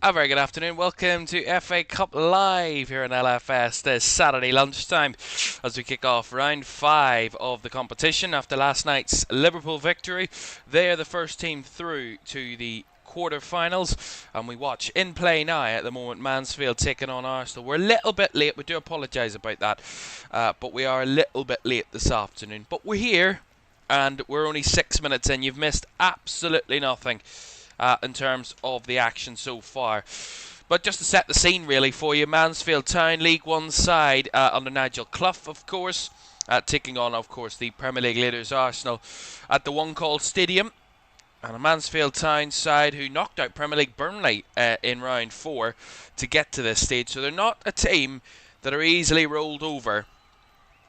A very good afternoon. Welcome to FA Cup Live here in LFS this Saturday lunchtime as we kick off round 5 of the competition after last night's Liverpool victory. They are the first team through to the quarter-finals, and we watch in play now at the moment Mansfield taking on Arsenal. We're a little bit late. We do apologise about that, but we are a little bit late this afternoon. But we're here, and we're only 6 minutes in. You've missed absolutely nothing in terms of the action so far. But just to set the scene really for you, Mansfield Town, League One side under Nigel Clough, of course, taking on, of course, the Premier League leaders Arsenal at the One Call Stadium. And a Mansfield Town side who knocked out Premier League Burnley in round 4 to get to this stage. So they're not a team that are easily rolled over.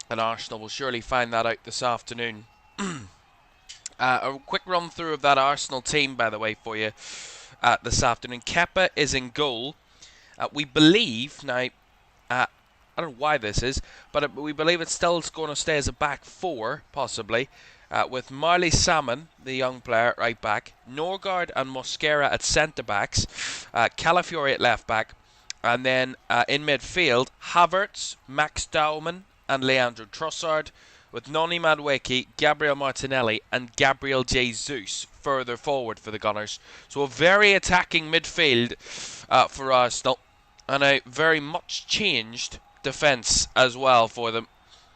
And Arsenal will surely find that out this afternoon. A quick run through of that Arsenal team, by the way, for you this afternoon. Kepa is in goal. We believe, now, I don't know why this is, but we believe it's still going to stay as a back 4, possibly, with Marley Salmon, the young player, at right back, Norgard and Mosquera at centre-backs, Calafiori at left-back, and then in midfield, Havertz, Max Daumann and Leandro Trossard, with Noni Madueke, Gabriel Martinelli and Gabriel Jesus further forward for the Gunners. So a very attacking midfield for Arsenal, and a very much changed defence as well for them.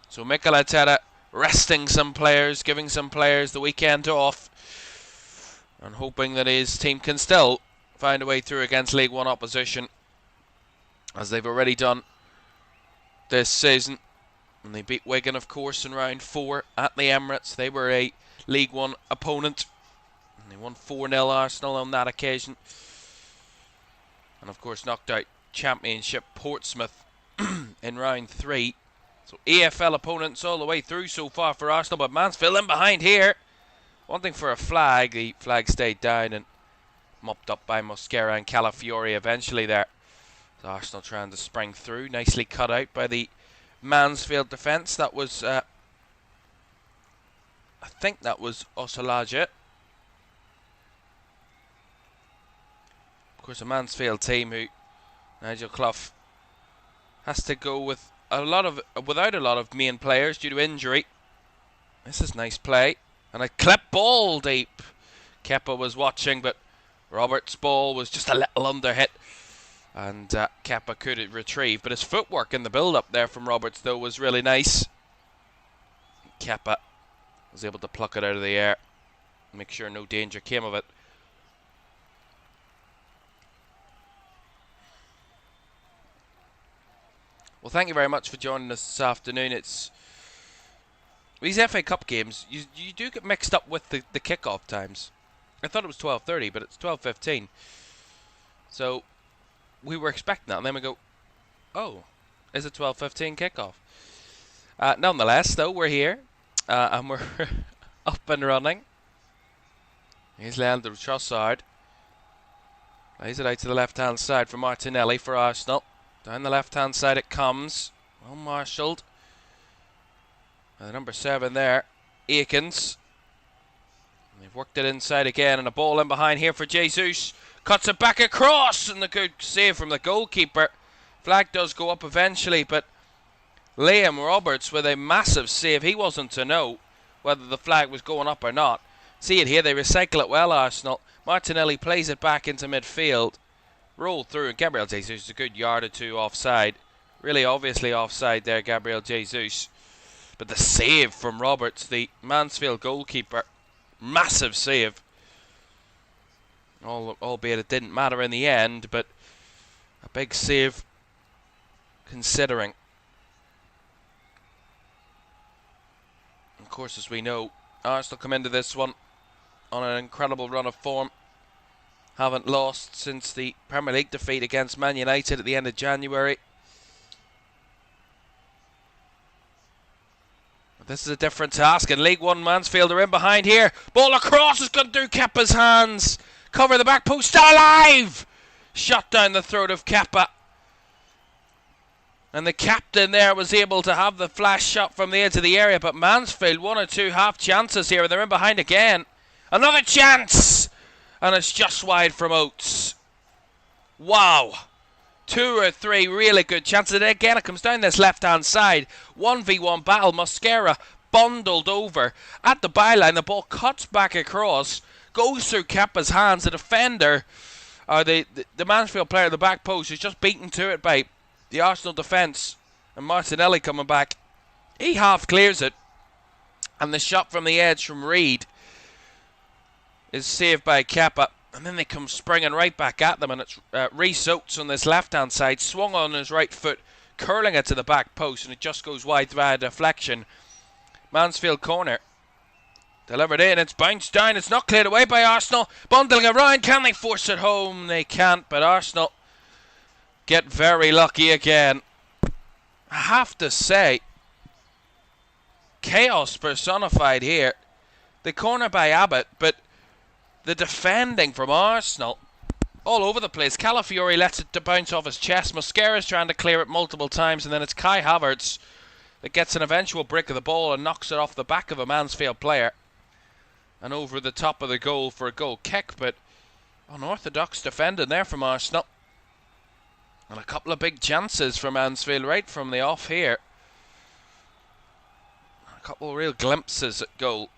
So Mikel Arteta resting some players, giving some players the weekend off, and hoping that his team can still find a way through against League One opposition, as they've already done this season. And they beat Wigan, of course, in round 4 at the Emirates. They were a League One opponent. And they won 4-0 Arsenal on that occasion. And, of course, knocked out Championship Portsmouth in round 3. So EFL opponents all the way through so far for Arsenal. But Mansfield in behind here. Wanting for a flag. The flag stayed down and mopped up by Mosquera and Calafiori eventually there. So Arsenal trying to spring through. Nicely cut out by the Mansfield defence. That was, I think that was Osalaja. Of course, a Mansfield team who Nigel Clough has to go with without a lot of main players due to injury. This is nice play, and a clip ball deep. Kepa was watching, but Roberts' ball was just a little under hit. And Kepa could retrieve, but his footwork in the build-up there from Roberts, though, was really nice. Kepa was able to pluck it out of the air, make sure no danger came of it. Well, thank you very much for joining us this afternoon. It's these FA Cup games, you do get mixed up with the kickoff times. I thought it was 12:30, but it's 12:15. So we were expecting that, and then we go, oh, is it 12:15 kickoff? Nonetheless, though, we're here, and we're up and running. Here's Leandro Trossard. Lays it out to the left-hand side for Martinelli for Arsenal. Down the left-hand side it comes. Well marshalled. And number 7 there, Akins. And they've worked it inside again, and a ball in behind here for Jesus. Cuts it back across, and the good save from the goalkeeper. Flag does go up eventually, but Liam Roberts with a massive save. He wasn't to know whether the flag was going up or not. See it here, they recycle it well, Arsenal. Martinelli plays it back into midfield. Rolled through, and Gabriel Jesus is a good yard or two offside. Really obviously offside there, Gabriel Jesus. But the save from Roberts, the Mansfield goalkeeper. Massive save. Albeit it didn't matter in the end, but a big save considering. Of course, as we know, Arsenal come into this one on an incredible run of form. Haven't lost since the Premier League defeat against Man United at the end of January. But this is a different task, and League One Mansfield are in behind here. Ball across is gone through Kepa's hands. Cover the back post, still alive! Shot down the throat of Kepa. And the captain there was able to have the flash shot from the edge of the area, but Mansfield 1 or 2 half chances here, and they're in behind again. Another chance! And it's just wide from Oates. Wow. 2 or 3 really good chances. And again, it comes down this left-hand side. 1v1 battle. Mosquera bundled over at the byline. The ball cuts back across, goes through Kepa's hands. The defender, or the Mansfield player at the back post, is just beaten to it by the Arsenal defence. And Martinelli coming back. He half clears it. And the shot from the edge from Reed is saved by Kepa. And then they come springing right back at them, and it's Rhys Oates on this left-hand side, swung on his right foot, curling it to the back post, and it just goes wide via deflection. Mansfield corner. Delivered in, it's bounced down, it's not cleared away by Arsenal. Bundling around, can they force it home? They can't, but Arsenal get very lucky again. I have to say, chaos personified here. The corner by Abbott, but the defending from Arsenal all over the place. Calafiori lets it to bounce off his chest. Mosquera's trying to clear it multiple times, and then it's Kai Havertz that gets an eventual break of the ball and knocks it off the back of a Mansfield player and over the top of the goal for a goal kick. But unorthodox defending there from Arsenal, and a couple of big chances for Mansfield right from the off here. A couple of real glimpses at goal.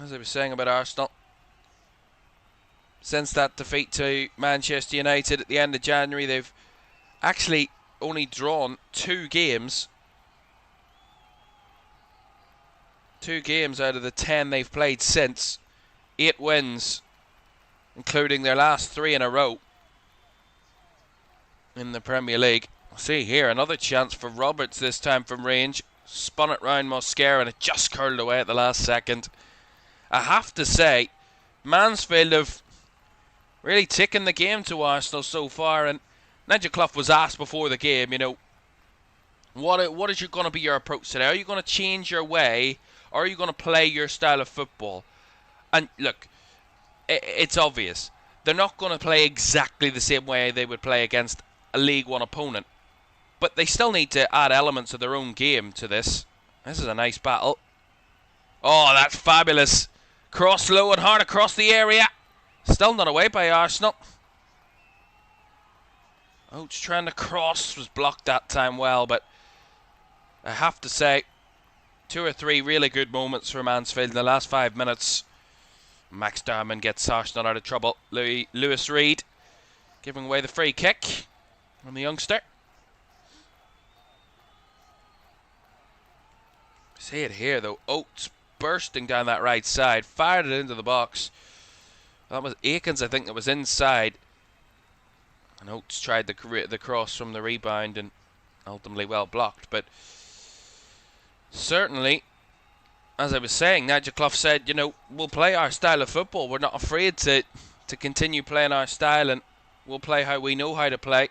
As I was saying about Arsenal, since that defeat to Manchester United at the end of January, they've actually only drawn 2 games. 2 games out of the 10 they've played since. 8 wins, including their last 3 in a row in the Premier League. See here, another chance for Roberts, this time from range. Spun it round Mosquera and it just curled away at the last second. I have to say, Mansfield have really taken the game to Arsenal so far, and Nigel Clough was asked before the game, you know, what is going to be your approach today? Are you going to change your way, or are you going to play your style of football? And look, it's obvious. They're not going to play exactly the same way they would play against a League One opponent, but they still need to add elements of their own game to this. This is a nice battle. Oh, that's fabulous. Cross low and hard across the area. Still not away by Arsenal. Oates trying to cross, was blocked that time well, but I have to say, 2 or 3 really good moments for Mansfield in the last 5 minutes. Max Darman gets Arsenal out of trouble. Lewis Reed giving away the free kick from the youngster. See it here though, Oates bursting down that right side, fired it into the box. That was Aikens, I think, that was inside. And Oates tried the cross from the rebound and ultimately well blocked. But certainly, as I was saying, Nigel Clough said, you know, we'll play our style of football. We're not afraid to continue playing our style, and we'll play how we know how to play.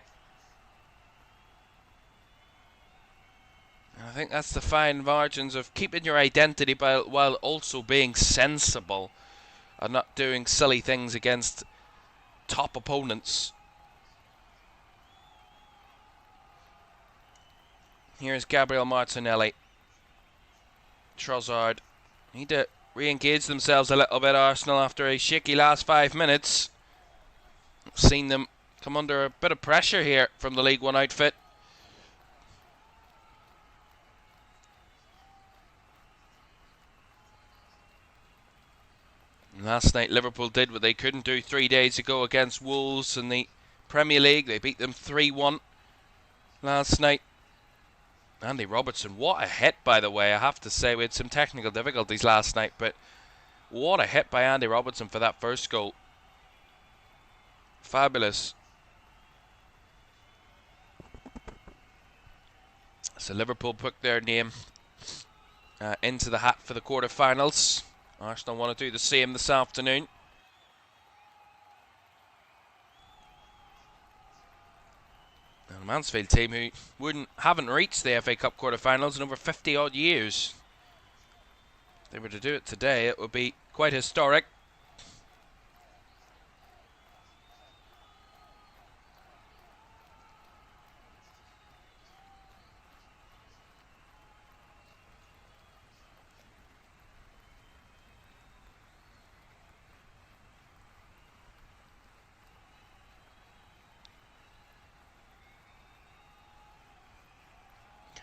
I think that's the fine margins of keeping your identity while also being sensible and not doing silly things against top opponents. Here's Gabriel Martinelli. Trossard need to re-engage themselves a little bit, Arsenal, after a shaky last 5 minutes. Seen them come under a bit of pressure here from the League One outfit. Last night Liverpool did what they couldn't do 3 days ago against Wolves in the Premier League. They beat them 3-1 last night. Andy Robertson, what a hit, by the way. I have to say, we had some technical difficulties last night, but what a hit by Andy Robertson for that first goal. Fabulous. So Liverpool put their name into the hat for the quarterfinals. Arsenal want to do the same this afternoon. And the Mansfield team, who haven't reached the FA Cup quarterfinals in over 50 odd years. If they were to do it today, it would be quite historic.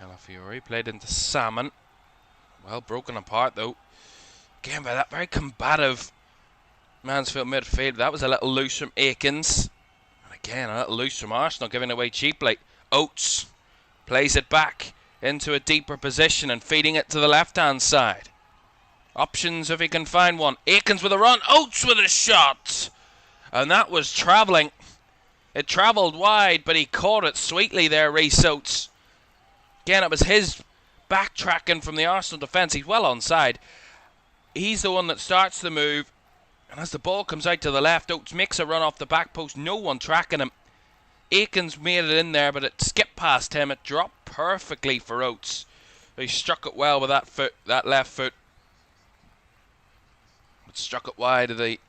Calafiore played into Salmon. Well broken apart though. Again by that very combative Mansfield midfield. That was a little loose from Aikens. And again a little loose from Arsenal, giving away cheaply. Oates plays it back into a deeper position and feeding it to the left hand side. Options if he can find one. Aikens with a run. Oates with a shot. And that was travelling. It travelled wide, but he caught it sweetly there, Rhys Oates. Again, it was his backtracking from the Arsenal defence. He's well onside. He's the one that starts the move. And as the ball comes out to the left, Oates makes a run off the back post. No one tracking him. Aikens made it in there, but it skipped past him. It dropped perfectly for Oates. He struck it well with that foot, that left foot. It struck it wide of the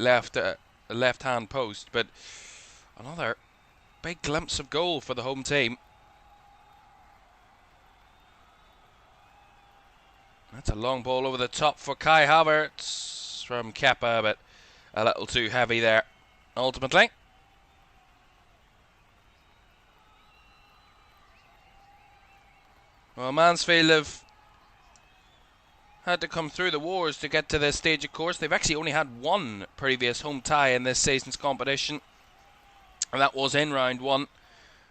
left-hand post. But another big glimpse of goal for the home team. That's a long ball over the top for Kai Havertz from Kepa, but a little too heavy there, ultimately. Well, Mansfield have had to come through the wars to get to this stage, of course. They've actually only had one previous home tie in this season's competition, and that was in round one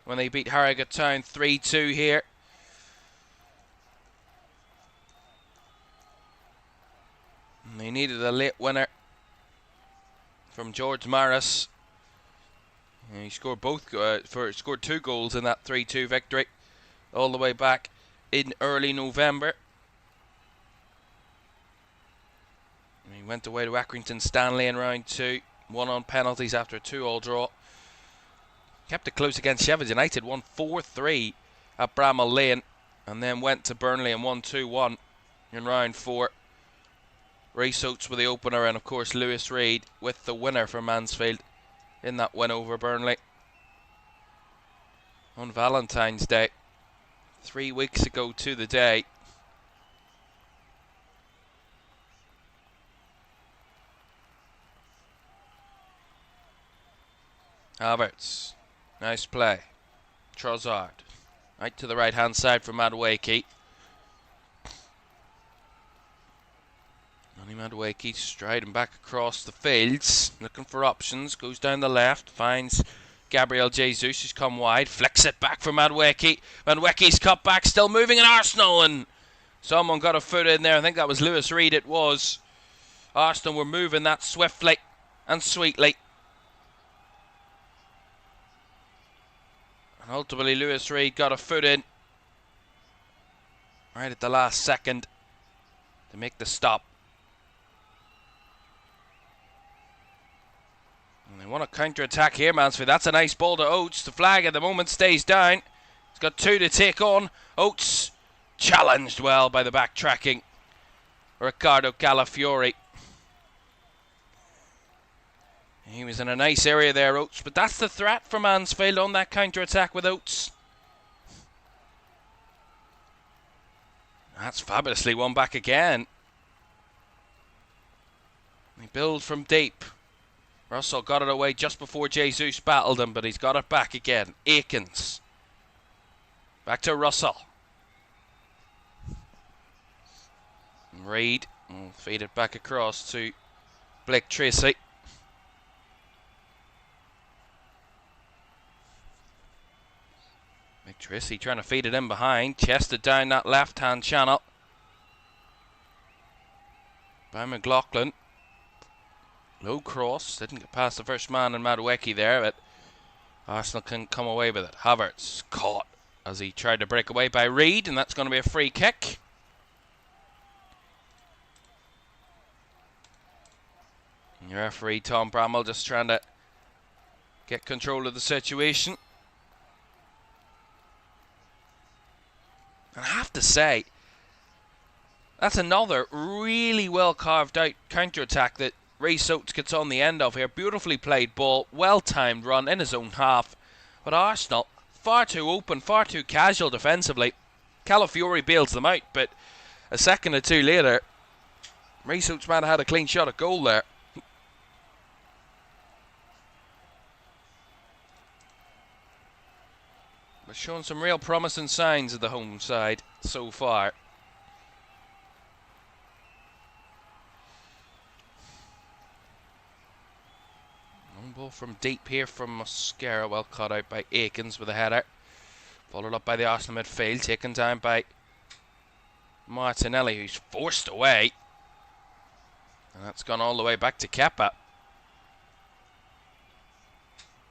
when they beat Harrogate Town 3-2 here. And they needed a late winner from George Maris. And he scored scored 2 goals in that 3-2 victory, all the way back in early November. And he went away to Accrington Stanley in round 2, won on penalties after a 2-all draw. Kept it close against Sheffield United, won 4-3 at Bramall Lane, and then went to Burnley and won 2-1 in round 4. Rhys Oates with the opener, and of course Lewis Reid with the winner for Mansfield in that win over Burnley on Valentine's Day, 3 weeks ago to the day. Havertz, nice play. Trossard, right to the right hand side for Madueke. Madueke striding back across the fields, looking for options, goes down the left, finds Gabriel Jesus, who's come wide, flicks it back for Madueke. Madueke's cut back, still moving in Arsenal, and someone got a foot in there. I think that was Lewis Reid, it was. Arsenal were moving that swiftly and sweetly. And ultimately Lewis Reid got a foot in right at the last second to make the stop. And they want a counter-attack here, Mansfield. That's a nice ball to Oates. The flag at the moment stays down. He's got 2 to take on. Oates challenged well by the backtracking Riccardo Calafiore. He was in a nice area there, Oates. But that's the threat for Mansfield on that counter-attack with Oates. That's fabulously won back again. They build from deep. Russell got it away just before Jesus battled him, but he's got it back again. Aikens. Back to Russell. Reid will feed it back across to Blake Tracy. Blake Tracy trying to feed it in behind. Chested down that left-hand channel by McLaughlin. Low cross, didn't get past the first man in Madueke there, but Arsenal can come away with it. Havertz caught as he tried to break away by Reid, and that's going to be a free kick. And your referee Tom Bramall just trying to get control of the situation. And I have to say, that's another really well carved out counter-attack that Rhys Oates gets on the end of here. Beautifully played ball, well-timed run in his own half. But Arsenal, far too open, far too casual defensively. Calafiore bails them out, but a second or two later, Rhys Oates might have had a clean shot at goal there. But showing some real promising signs of the home side. so far. Long ball from deep here from Mosquera, well cut out by Aikens with a header. Followed up by the Arsenal midfield, taken down by Martinelli, who's forced away. And that's gone all the way back to Kepa.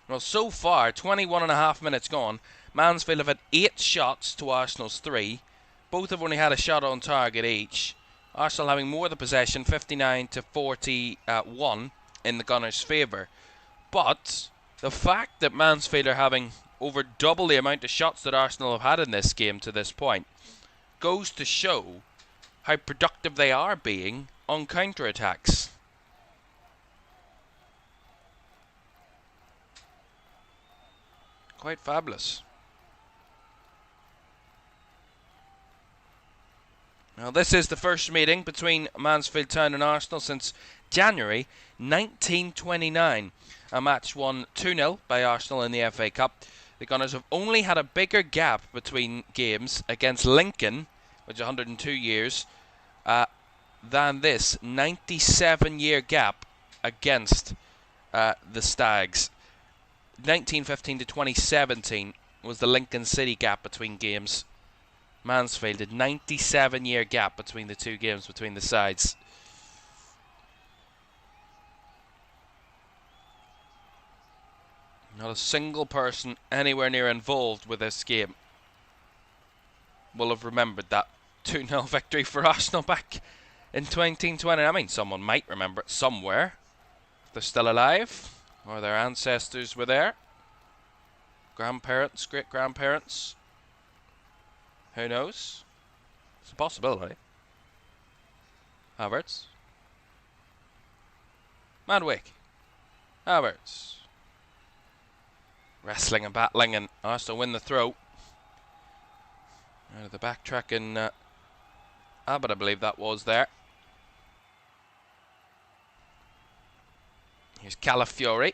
Well, so far, 21.5 minutes gone. Mansfield have had 8 shots to Arsenal's 3. Both have only had a shot on target each. Arsenal having more of the possession, 59 to 41 in the Gunners' favour. But the fact that Mansfield are having over double the amount of shots that Arsenal have had in this game to this point goes to show how productive they are being on counter-attacks. Quite fabulous. Now, this is the first meeting between Mansfield Town and Arsenal since January 1929. A match won 2-0 by Arsenal in the FA Cup. The Gunners have only had a bigger gap between games against Lincoln, which is 102 years, than this 97-year gap against the Stags. 1915 to 2017 was the Lincoln City gap between games. Mansfield had 97-year gap between the two games between the sides. Not a single person anywhere near involved with this game will have remembered that 2-0 victory for Arsenal back in 1920. I mean, someone might remember it somewhere, if they're still alive, or their ancestors were there. Grandparents, great-grandparents. Who knows? It's a possibility. Havertz. Madwick. Havertz. Wrestling and battling, and Arsenal win the throw. Out of the backtrack, and Abbott, I believe that was there. Here's Calafiori.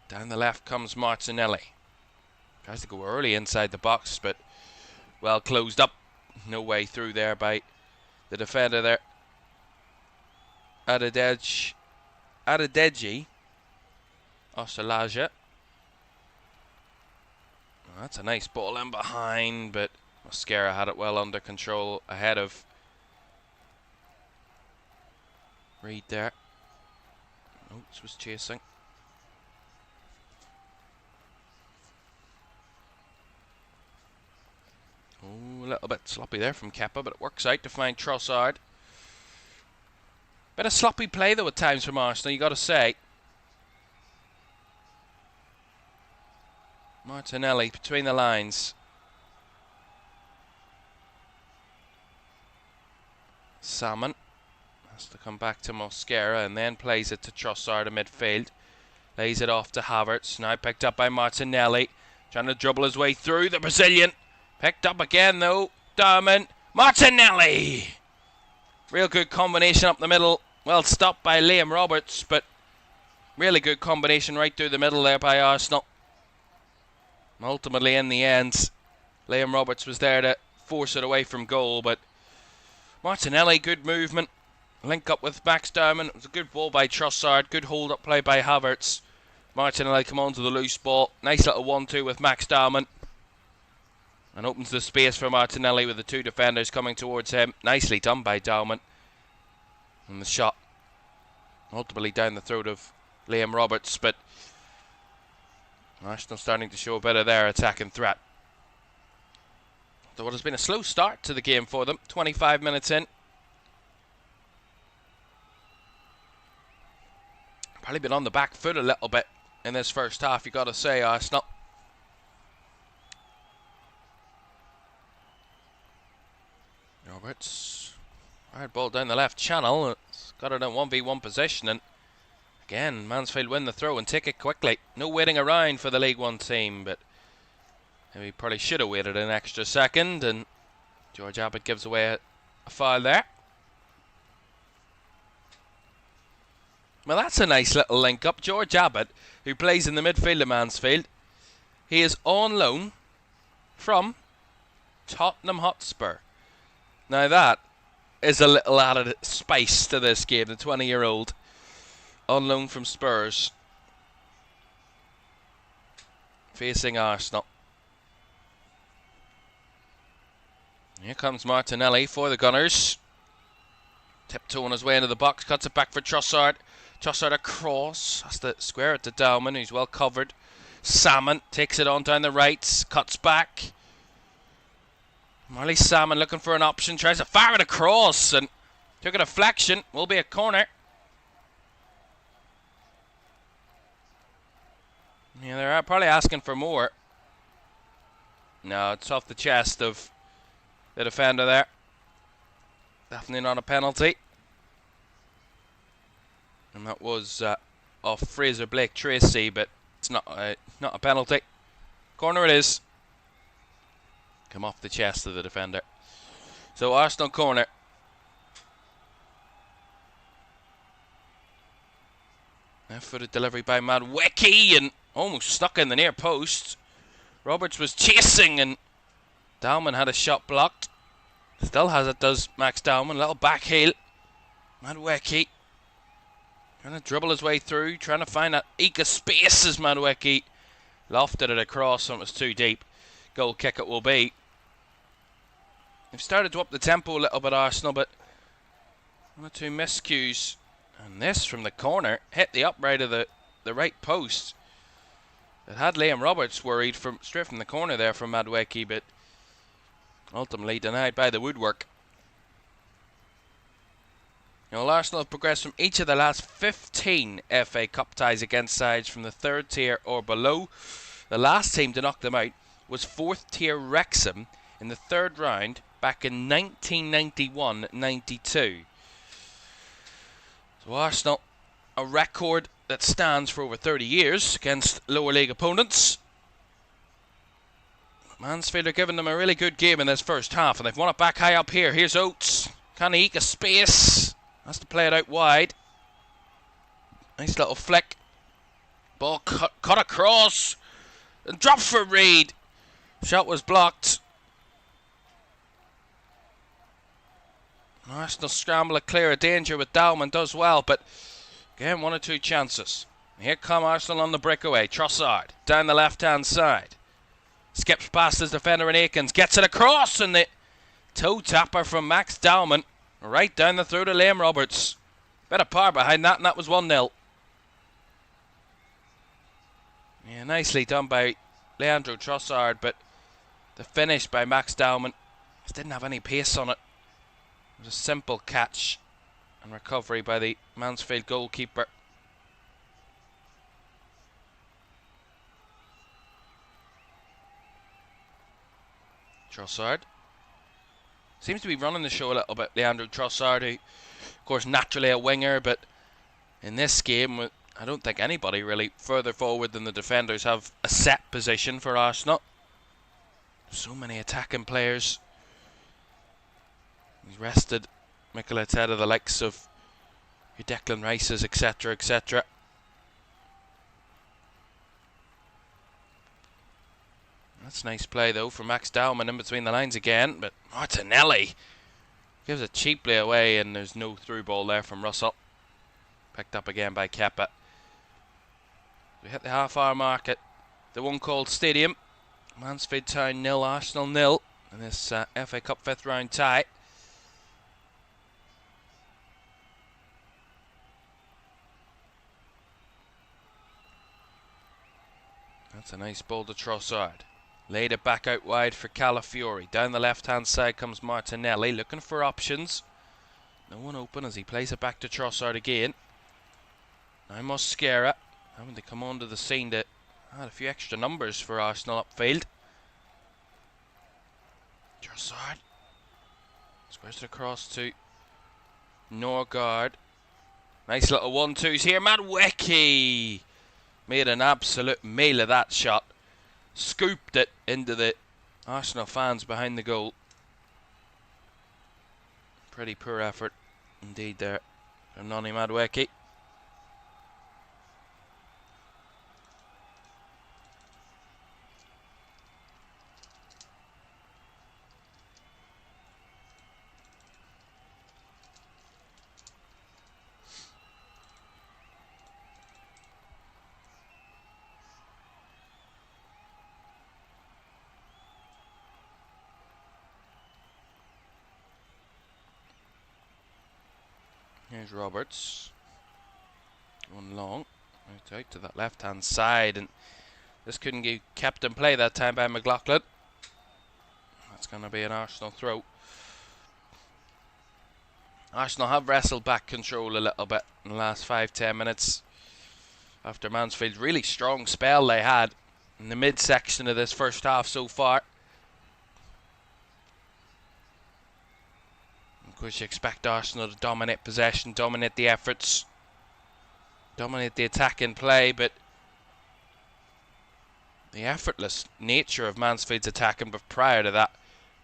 Down the left comes Martinelli. Tries to go early inside the box, but well closed up. No way through there by the defender there. Adedeji. Osalaja. Well, that's a nice ball in behind, but Mosquera had it well under control ahead of Reed there. Oates was chasing. Oh, a little bit sloppy there from Kepa, but it works out to find Trossard. Bit of sloppy play though at times from Arsenal, you got to say. Martinelli between the lines. Salmon has to come back to Mosquera and then plays it to Trossard in midfield. Lays it off to Havertz. Now picked up by Martinelli. Trying to dribble his way through. The Brazilian. Picked up again though. Darman. Martinelli! Real good combination up the middle. Well stopped by Liam Roberts, but really good combination right through the middle there by Arsenal. Ultimately in the end, Liam Roberts was there to force it away from goal, but Martinelli, good movement. Link up with Max Darman. It was a good ball by Trossard. Good hold up play by Havertz. Martinelli come on to the loose ball. Nice little 1-2 with Max Darman. And opens the space for Martinelli with the two defenders coming towards him. Nicely done by Darman. And the shot ultimately down the throat of Liam Roberts, but Arsenal starting to show a bit of their attacking threat. So what has been a slow start to the game for them. 25 minutes in. Probably been on the back foot a little bit in this first half, you got to say, Arsenal. Roberts. Hard ball down the left channel. It's got it in 1v1 position, and again, Mansfield win the throw and take it quickly. No waiting around for the League One team, but maybe probably should have waited an extra second, and George Abbott gives away a foul there. Well, that's a nice little link up. George Abbott, who plays in the midfield of Mansfield, he is on loan from Tottenham Hotspur. Now that is a little added spice to this game. The 20-year-old on loan from Spurs facing Arsenal. Here comes Martinelli for the Gunners. Tiptoeing his way into the box, cuts it back for Trossard. Trossard across, has to square it to Dauman, who's well covered. Salmon takes it on down the right, cuts back. Marley Salmon looking for an option, tries to fire it across, and took a deflection, will be a corner. Yeah, they're probably asking for more. No, it's off the chest of the defender there. Definitely not a penalty. And that was off Fraser Blake Tracy, but it's not a penalty. Corner it is. Come off the chest of the defender. So Arsenal corner. Left-footed delivery by Madwicki and almost stuck in the near post. Roberts was chasing and Dauman had a shot blocked. Still has it, does Max Dauman. Little back heel. Madwicki trying to dribble his way through, trying to find that eke of space as Madwicki lofted it across and it was too deep. Goal kick it will be. They've started to up the tempo a little bit, Arsenal, but one or two miscues. And this from the corner hit the upright of the right post. It had Liam Roberts worried straight from the corner there from Madwicki, but ultimately denied by the woodwork. Now, Arsenal have progressed from each of the last 15 FA Cup ties against sides from the third tier or below. The last team to knock them out was fourth tier Wrexham in the third round back in 1991-92. So Arsenal, a record that stands for over 30 years against lower league opponents. Mansfield are giving them a really good game in this first half, and they've won it back high up here. Here's Oates. Can he eke a space? Has to play it out wide. Nice little flick. Ball cut across. And dropped for Reid. Shot was blocked. Arsenal scramble to clear a danger with Dauman, does well, but again, one or two chances. Here come Arsenal on the breakaway. Trossard down the left-hand side. Skips past his defender in Akins. Gets it across, and the toe tapper from Max Dauman right down the throat of Liam Roberts. Bit of power behind that, and that was 1-0. Yeah, nicely done by Leandro Trossard, but the finish by Max Dauman just didn't have any pace on it. It was a simple catch and recovery by the Mansfield goalkeeper. Trossard seems to be running the show a little bit. Leandro Trossard, who, of course, naturally a winger, but in this game, I don't think anybody really further forward than the defenders have a set position for Arsenal. So many attacking players. He's rested Mikel Arteta, the likes of your Declan Rice's, etc., etc. That's nice play, though, from Max Dauman in between the lines again. But Martinelli gives it cheaply away, and there's no through ball there from Russell. Picked up again by Kepa. We hit the half-hour mark at the one-called stadium. Mansfield Town 0, Arsenal 0 in this FA Cup 5th round tie. That's a nice ball to Trossard. Laid it back out wide for Calafiori. Down the left-hand side comes Martinelli, looking for options. No one open as he plays it back to Trossard again. Now Mosquera having to come onto the scene to add a few extra numbers for Arsenal upfield. Trossard squares it across to Norgard. Nice little 1-2s here. Madwicki made an absolute meal of that shot. Scooped it into the Arsenal fans behind the goal. Pretty poor effort indeed there from Noni Madwicki. Here's Roberts. One long. Out to that left-hand side, and this couldn't get kept in play that time by McLaughlin. That's going to be an Arsenal throw. Arsenal have wrestled back control a little bit in the last 5-10 minutes after Mansfield's really strong spell they had in the midsection of this first half so far. Of course, you expect Arsenal to dominate possession, dominate the efforts, dominate the attack in play, but the effortless nature of Mansfield's attacking prior to that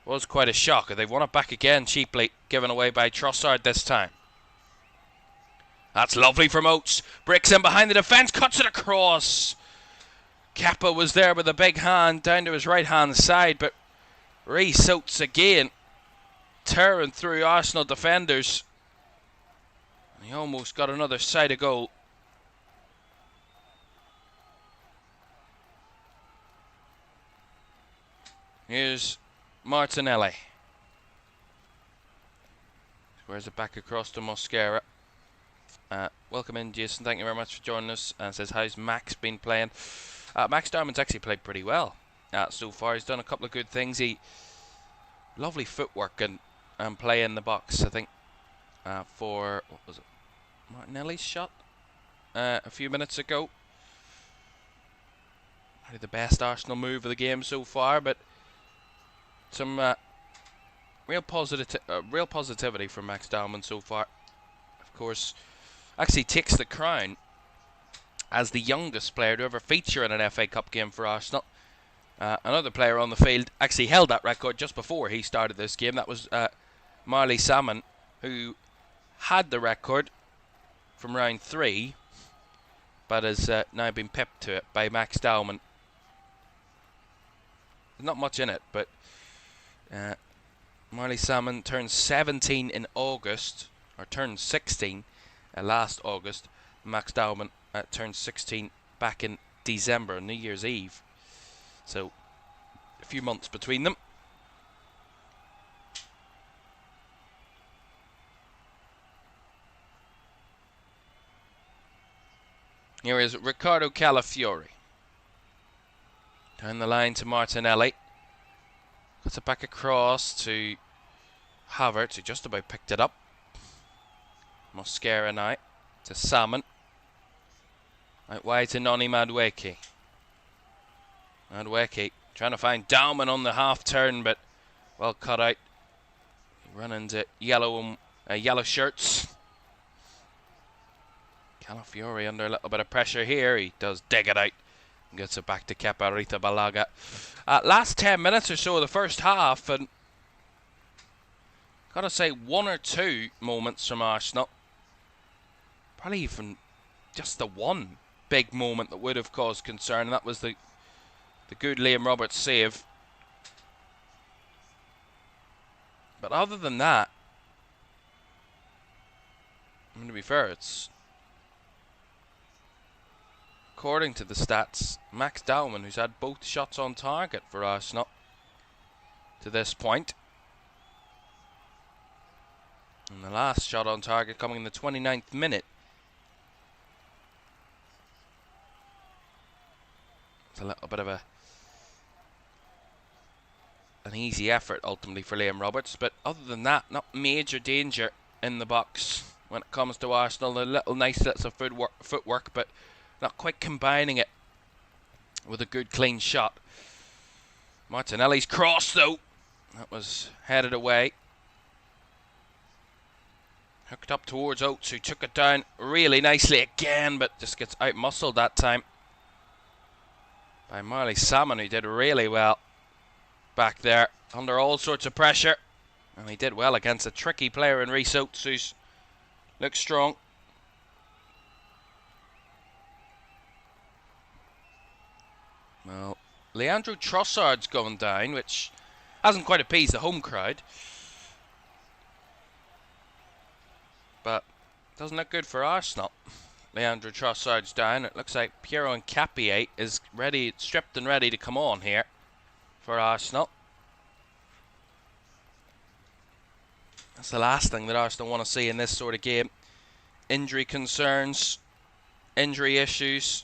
was quite a shock. They've won it back again cheaply, given away by Trossard this time. That's lovely from Oates. Breaks in behind the defence, cuts it across. Kappa was there with a big hand down to his right-hand side, but Reece Oates again tearing through Arsenal defenders. And he almost got another side of goal. Here's Martinelli. Squares it back across to Mosquera. Welcome in, Jason. Thank you very much for joining us. And says, how's Max been playing? Max Darman's actually played pretty well so far. He's done a couple of good things. Lovely footwork and play in the box, I think, for, what was it, Martinelli's shot a few minutes ago. Probably the best Arsenal move of the game so far, but some real positivity from Max Darman so far. Of course, actually takes the crown as the youngest player to ever feature in an FA Cup game for Arsenal. Another player on the field actually held that record just before he started this game. That was Marley Salmon, who had the record from round 3, but has now been pipped to it by Max Dowman. Not much in it, but Marley Salmon turned 17 in August, or turned 16 last August. Max Dowman turned 16 back in December, New Year's Eve. So, a few months between them. Here is Riccardo Calafiori. Down the line to Martinelli. Cuts it back across to Havertz, who just about picked it up. Mosquera now to Salmon. Out wide to Noni Madueke. Madueke trying to find Dowman on the half turn, but well cut out. Run into yellow shirts. Calafiori under a little bit of pressure here. He does dig it out and gets it back to Kepa Arrizabalaga. Last 10 minutes or so of the first half, and gotta say, one or two moments from Arsenal, probably even just the one big moment that would have caused concern, and that was the good Liam Roberts save. But other than that, I mean, to be fair, it's, according to the stats, Max Dowman, who's had both shots on target for Arsenal to this point. And the last shot on target coming in the 29th minute. It's a little bit of an easy effort ultimately for Liam Roberts, but other than that, not major danger in the box when it comes to Arsenal. A little nice bits of footwork, but not quite combining it with a good clean shot. Martinelli's cross though, that was headed away. Hooked up towards Oates, who took it down really nicely again, but just gets out-muscled that time by Marley Salmon, who did really well back there under all sorts of pressure. And he did well against a tricky player in Reece Oates, who looks strong. Well, Leandro Trossard's going down, which hasn't quite appeased the home crowd. But doesn't look good for Arsenal. Leandro Trossard's down. It looks like Piero Nkapie is ready, stripped and ready to come on here for Arsenal. That's the last thing that Arsenal want to see in this sort of game. injury concerns, injury issues.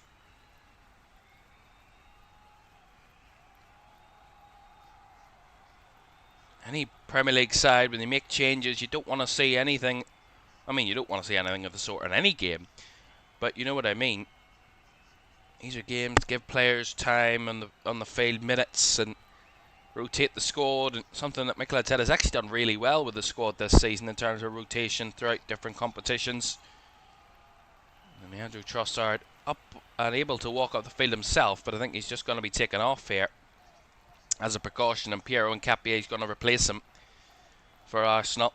Any Premier League side, when they make changes, you don't want to see anything. I mean, you don't want to see anything of the sort in any game, but you know what I mean. These are games to give players time on the field, minutes, and rotate the squad. And something that Mikel Arteta has actually done really well with the squad this season in terms of rotation throughout different competitions. And Leandro Trossard up and able to walk up the field himself, but I think he's just going to be taken off here as a precaution, and Piero Nkapie is going to replace him for Arsenal.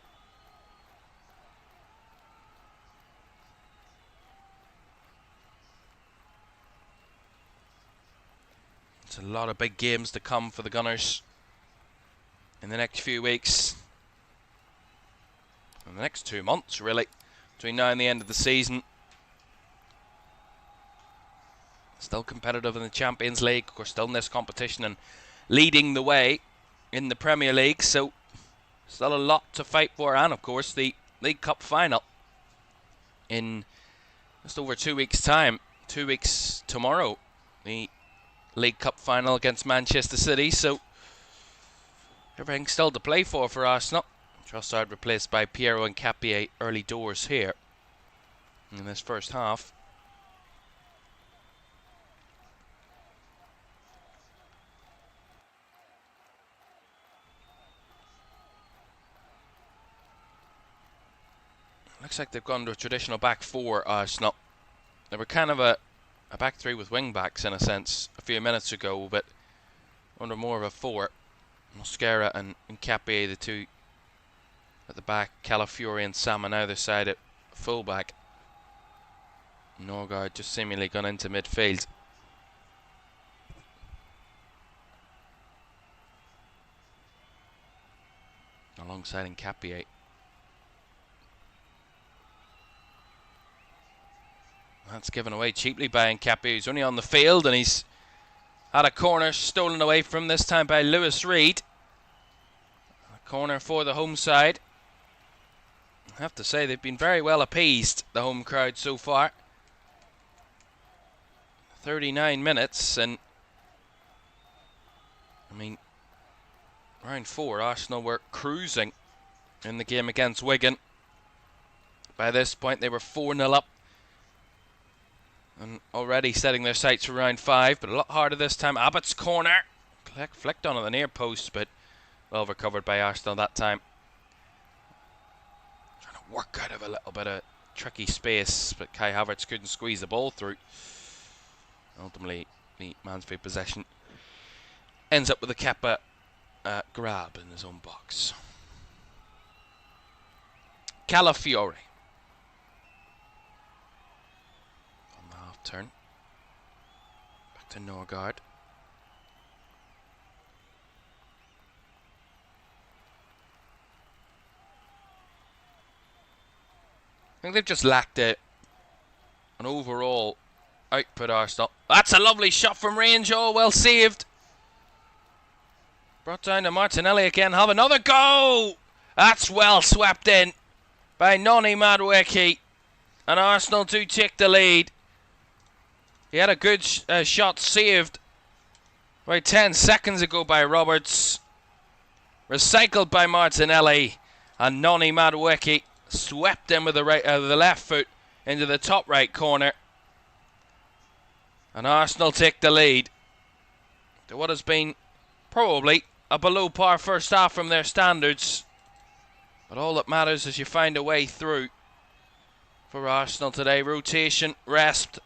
It's a lot of big games to come for the Gunners in the next few weeks, in the next 2 months really, between now and the end of the season. Still competitive in the Champions League, of course, still in this competition and leading the way in the Premier League, so still a lot to fight for. And of course the League Cup final in just over 2 weeks' time. 2 weeks tomorrow, the League Cup final against Manchester City, so everything still to play for Arsenal. Trossard replaced by Piero Nkapie early doors here in this first half. Looks like they've gone to a traditional back four, Arsenal. They were kind of a back three with wing backs in a sense a few minutes ago, but under more of a four. Mosquera and Nkapie, the two at the back. Calafiori and Sam on either side at fullback. Norgard just seemingly gone into midfield. Alongside Nkapie. That's given away cheaply by Nkapie, who's only on the field, and he's had a corner stolen away from, this time by Lewis Reed. A corner for the home side. I have to say they've been very well appeased, the home crowd, so far. 39 minutes, and I mean, round 4, Arsenal were cruising in the game against Wigan. By this point they were 4-0 up and already setting their sights for round 5, but a lot harder this time. Abbott's corner flicked on at the near post, but well recovered by Arsenal that time. Trying to work out of a little bit of tricky space, but Kai Havertz couldn't squeeze the ball through. Ultimately the Mansfield possession ends up with a Kepa grab in his own box. Calafiori on the half turn. Back to Norgard. I think they've just lacked an overall output, Arsenal. That's a lovely shot from range. Oh, well saved. Brought down to Martinelli again. Have another go. That's well swept in by Noni Madueke. And Arsenal do take the lead. He had a good shot saved about 10 seconds ago by Roberts. Recycled by Martinelli. And Noni Madueke swept in with the left foot into the top right corner. And Arsenal take the lead to what has been probably a below par first half from their standards. But all that matters is you find a way through for Arsenal today. Rotation, rest.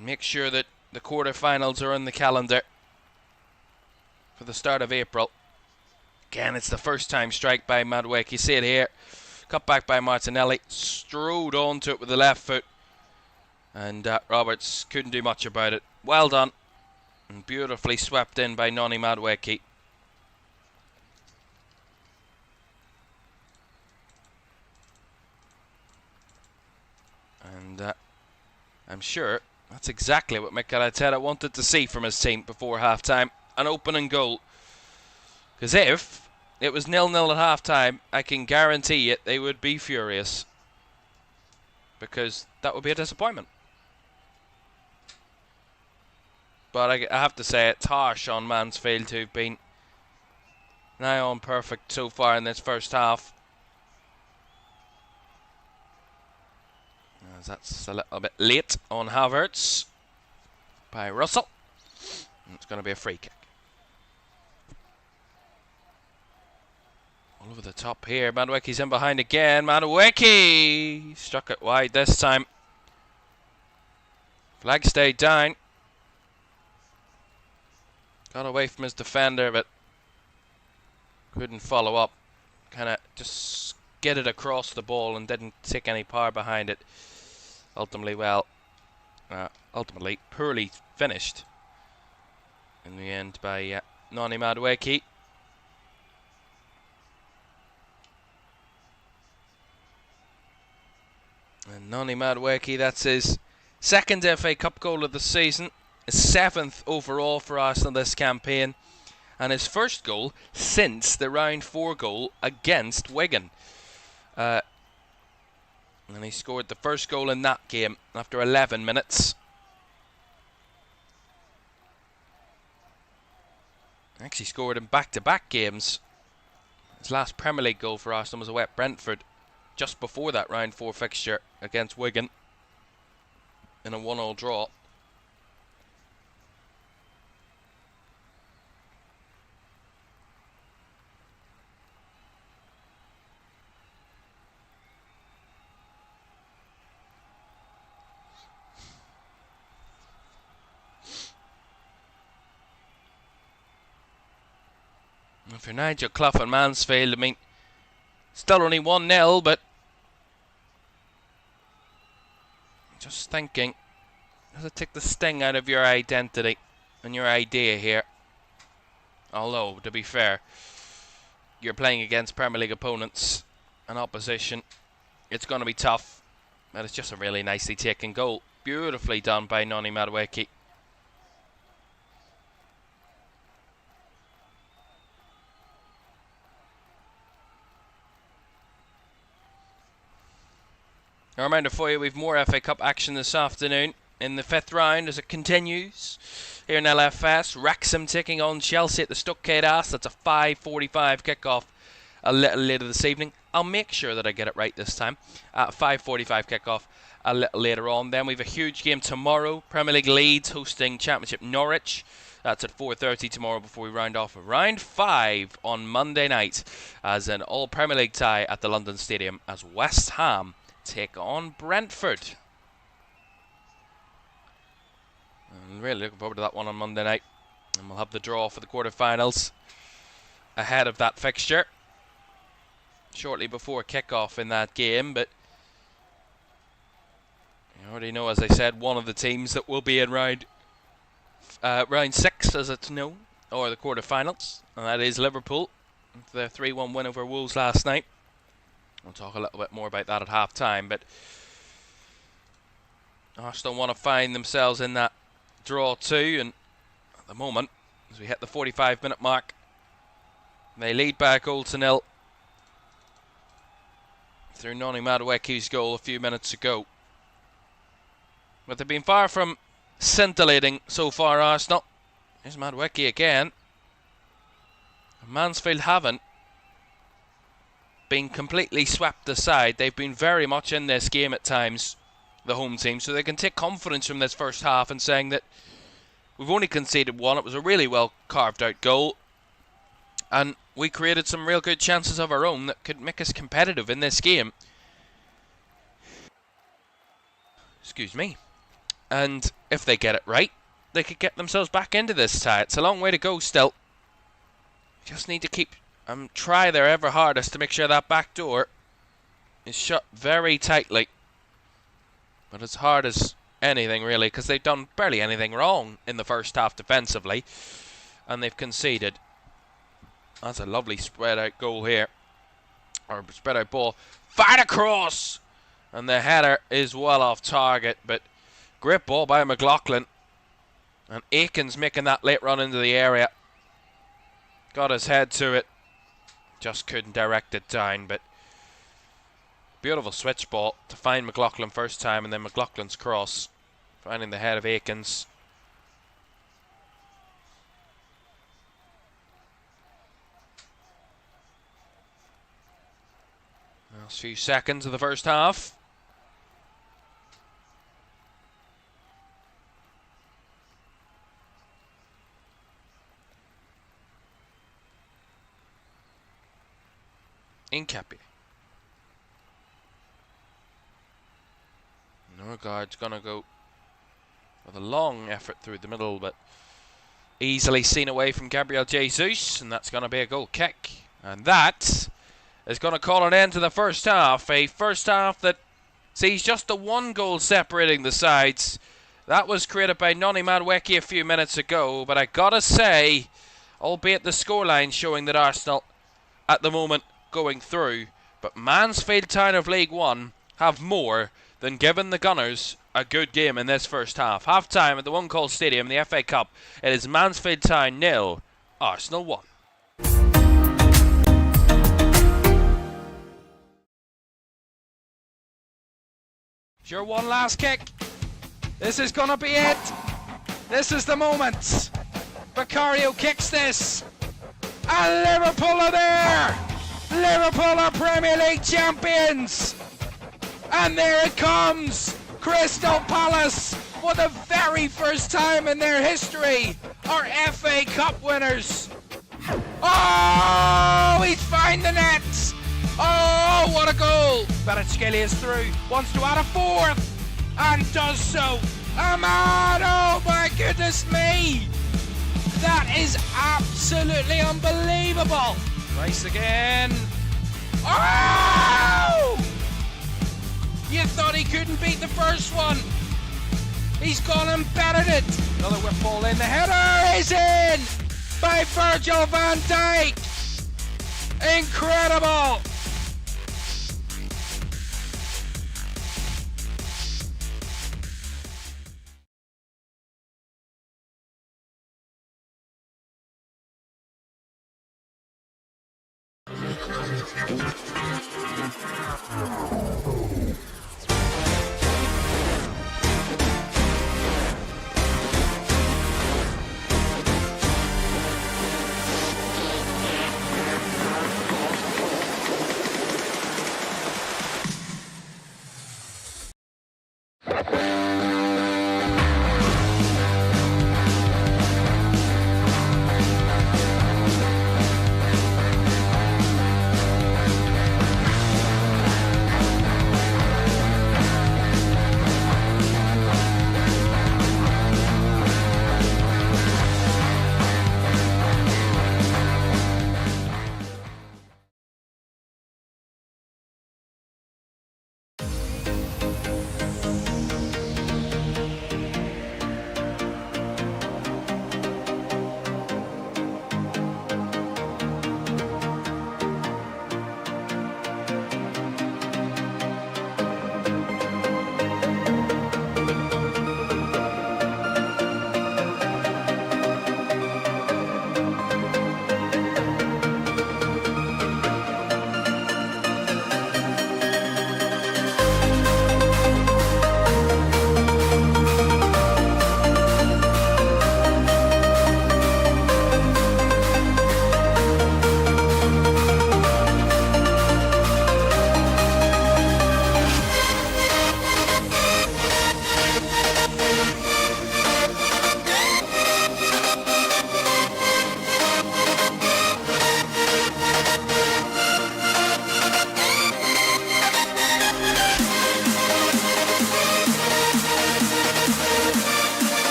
Make sure that the quarterfinals are on the calendar for the start of April. Again, it's the first time strike by Madueke. You see it here. Cut back by Martinelli. Strode onto it with the left foot. And Roberts couldn't do much about it. Well done. And beautifully swept in by Noni Madueke. And I'm sure that's exactly what Mikel Arteta wanted to see from his team before half-time. An opening goal. Because if it was 0-0 at half-time, I can guarantee it, they would be furious. because that would be a disappointment. But I have to say, it's harsh on Mansfield, who've been nigh on perfect so far in this first half. As that's a little bit late on Havertz by Russell. And it's going to be a free kick. All over the top here. Madueke's in behind again. Madueke struck it wide this time. Flag stayed down. Got away from his defender, but couldn't follow up. Kind of just skidded across the ball and didn't take any power behind it. Ultimately poorly finished in the end by Noni Madueke. And Noni Madueke, that's his second FA Cup goal of the season, his 7th overall for Arsenal this campaign, and his first goal since the round 4 goal against Wigan. And he scored the first goal in that game after 11 minutes. Actually scored in back-to-back games. His last Premier League goal for Arsenal was away at Brentford, just before that round 4 fixture against Wigan in a 1-1 draw. And for Nigel Clough and Mansfield, I mean, still only 1-0, but just thinking, does it take the sting out of your identity and your idea here? Although, to be fair, you're playing against Premier League opponents and opposition. It's going to be tough, but it's just a really nicely taken goal. Beautifully done by Noni Madueke. A reminder for you, we've more FA Cup action this afternoon in the 5th round as it continues here in LFS. Wrexham taking on Chelsea at the Stockade Ass. That's a 5:45 kickoff a little later this evening. I'll make sure that I get it right this time. 5:45 kickoff a little later on. Then we have a huge game tomorrow. Premier League Leeds hosting Championship Norwich. That's at 4:30 tomorrow before we round off round 5 on Monday night as an all Premier League tie at the London Stadium as West Ham take on Brentford. I'm really looking forward to that one on Monday night. And we'll have the draw for the quarterfinals ahead of that fixture shortly before kickoff in that game. But you already know, as I said, one of the teams that will be in round 6, as it's known, or the quarterfinals, and that is Liverpool. Their 3-1 win over Wolves last night. We'll talk a little bit more about that at half time, but Arsenal want to find themselves in that draw too, and at the moment, as we hit the 45-minute mark, they lead by a goal to 0 through Noni Madueke's goal a few minutes ago. But they've been far from scintillating so far, Arsenal. Here's Madueke again. Mansfield haven't been completely swept aside. They've been very much in this game at times, the home team, so they can take confidence from this first half and saying that we've only conceded 1. It was a really well carved out goal, and we created some real good chances of our own that could make us competitive in this game. Excuse me. And if they get it right, they could get themselves back into this tie. It's a long way to go still. Just need to keep try their ever hardest to make sure that back door is shut very tightly. But it's hard as anything, really, because they've done barely anything wrong in the first half defensively, and they've conceded. That's a lovely spread out goal here, or spread out ball, fired across, and the header is well off target, but great ball by McLaughlin, and Aiken's making that late run into the area. Got his head to it, just couldn't direct it down, but Beautiful switch ball to find McLaughlin first time, and then McLaughlin's cross, finding the head of Aikens. Last few seconds of the first half. Incapi. Norgard's gonna go with a long effort through the middle, but easily seen away from Gabriel Jesus, and that's gonna be a goal kick. And that is gonna call an end to the first half. A first half that sees just the one goal separating the sides. That was created by Noni Madweki a few minutes ago, but I gotta say, albeit the scoreline showing that Arsenal at the moment going through, but Mansfield Town of League One have more than given the Gunners a good game in this first half. Half time at the One Call Stadium, the FA Cup. It is Mansfield Town 0, Arsenal 1. Sure, one last kick. This is gonna be it. This is the moment. Vicario kicks this, and Liverpool are there. Liverpool are Premier League champions. And there it comes. Crystal Palace, for the very first time in their history, are FA Cup winners. Oh, he's found the net. Oh, what a goal. Kvaratskhelia is through, wants to add a fourth, and does so. Ahmad, oh my goodness me. That is absolutely unbelievable. Nice again. Oh! You thought he couldn't beat the first one. He's gone and battered it. Another whip ball in. The header is in by Virgil van Dijk. Incredible.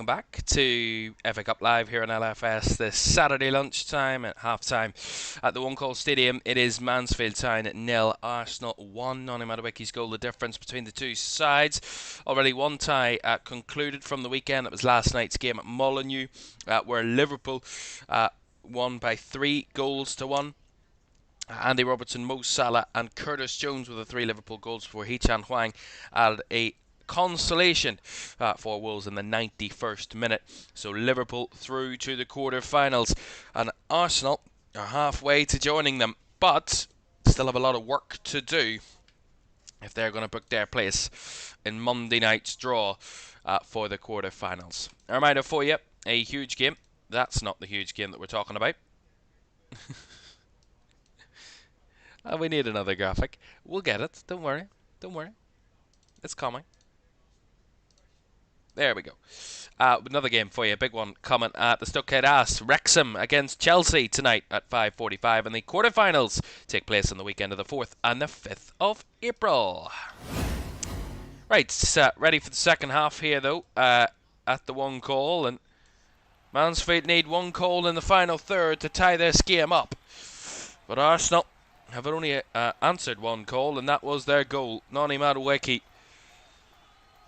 welcome back to FA Cup Live here on LFS this Saturday lunchtime at half-time at the One Call Stadium. It is Mansfield Town at 0, Arsenal 1. Noni Madueke's goal, the difference between the two sides. Already one tie concluded from the weekend. It was last night's game at Molineux, where Liverpool won by 3 goals to 1. Andy Robertson, Mo Salah and Curtis Jones were the 3 Liverpool goals before Hee-Chan Hwang added a consolation for Wolves in the 91st minute. So Liverpool through to the quarter-finals, and Arsenal are halfway to joining them, but still have a lot of work to do if they're going to book their place in Monday night's draw for the quarter-finals. A reminder for you, a huge game. That's not the huge game that we're talking about. We need another graphic. We'll get it. Don't worry. Don't worry. It's coming. There we go. Another game for you. A big one coming at the Stokehead Ass. Wrexham against Chelsea tonight at 5:45. And the quarterfinals take place on the weekend of the 4th and the 5th of April. Right. Ready for the second half here, though, at the One Call. And Mansfield need 1 goal in the final third to tie this game up. But Arsenal have only answered 1 call, and that was their goal. Noni Madueke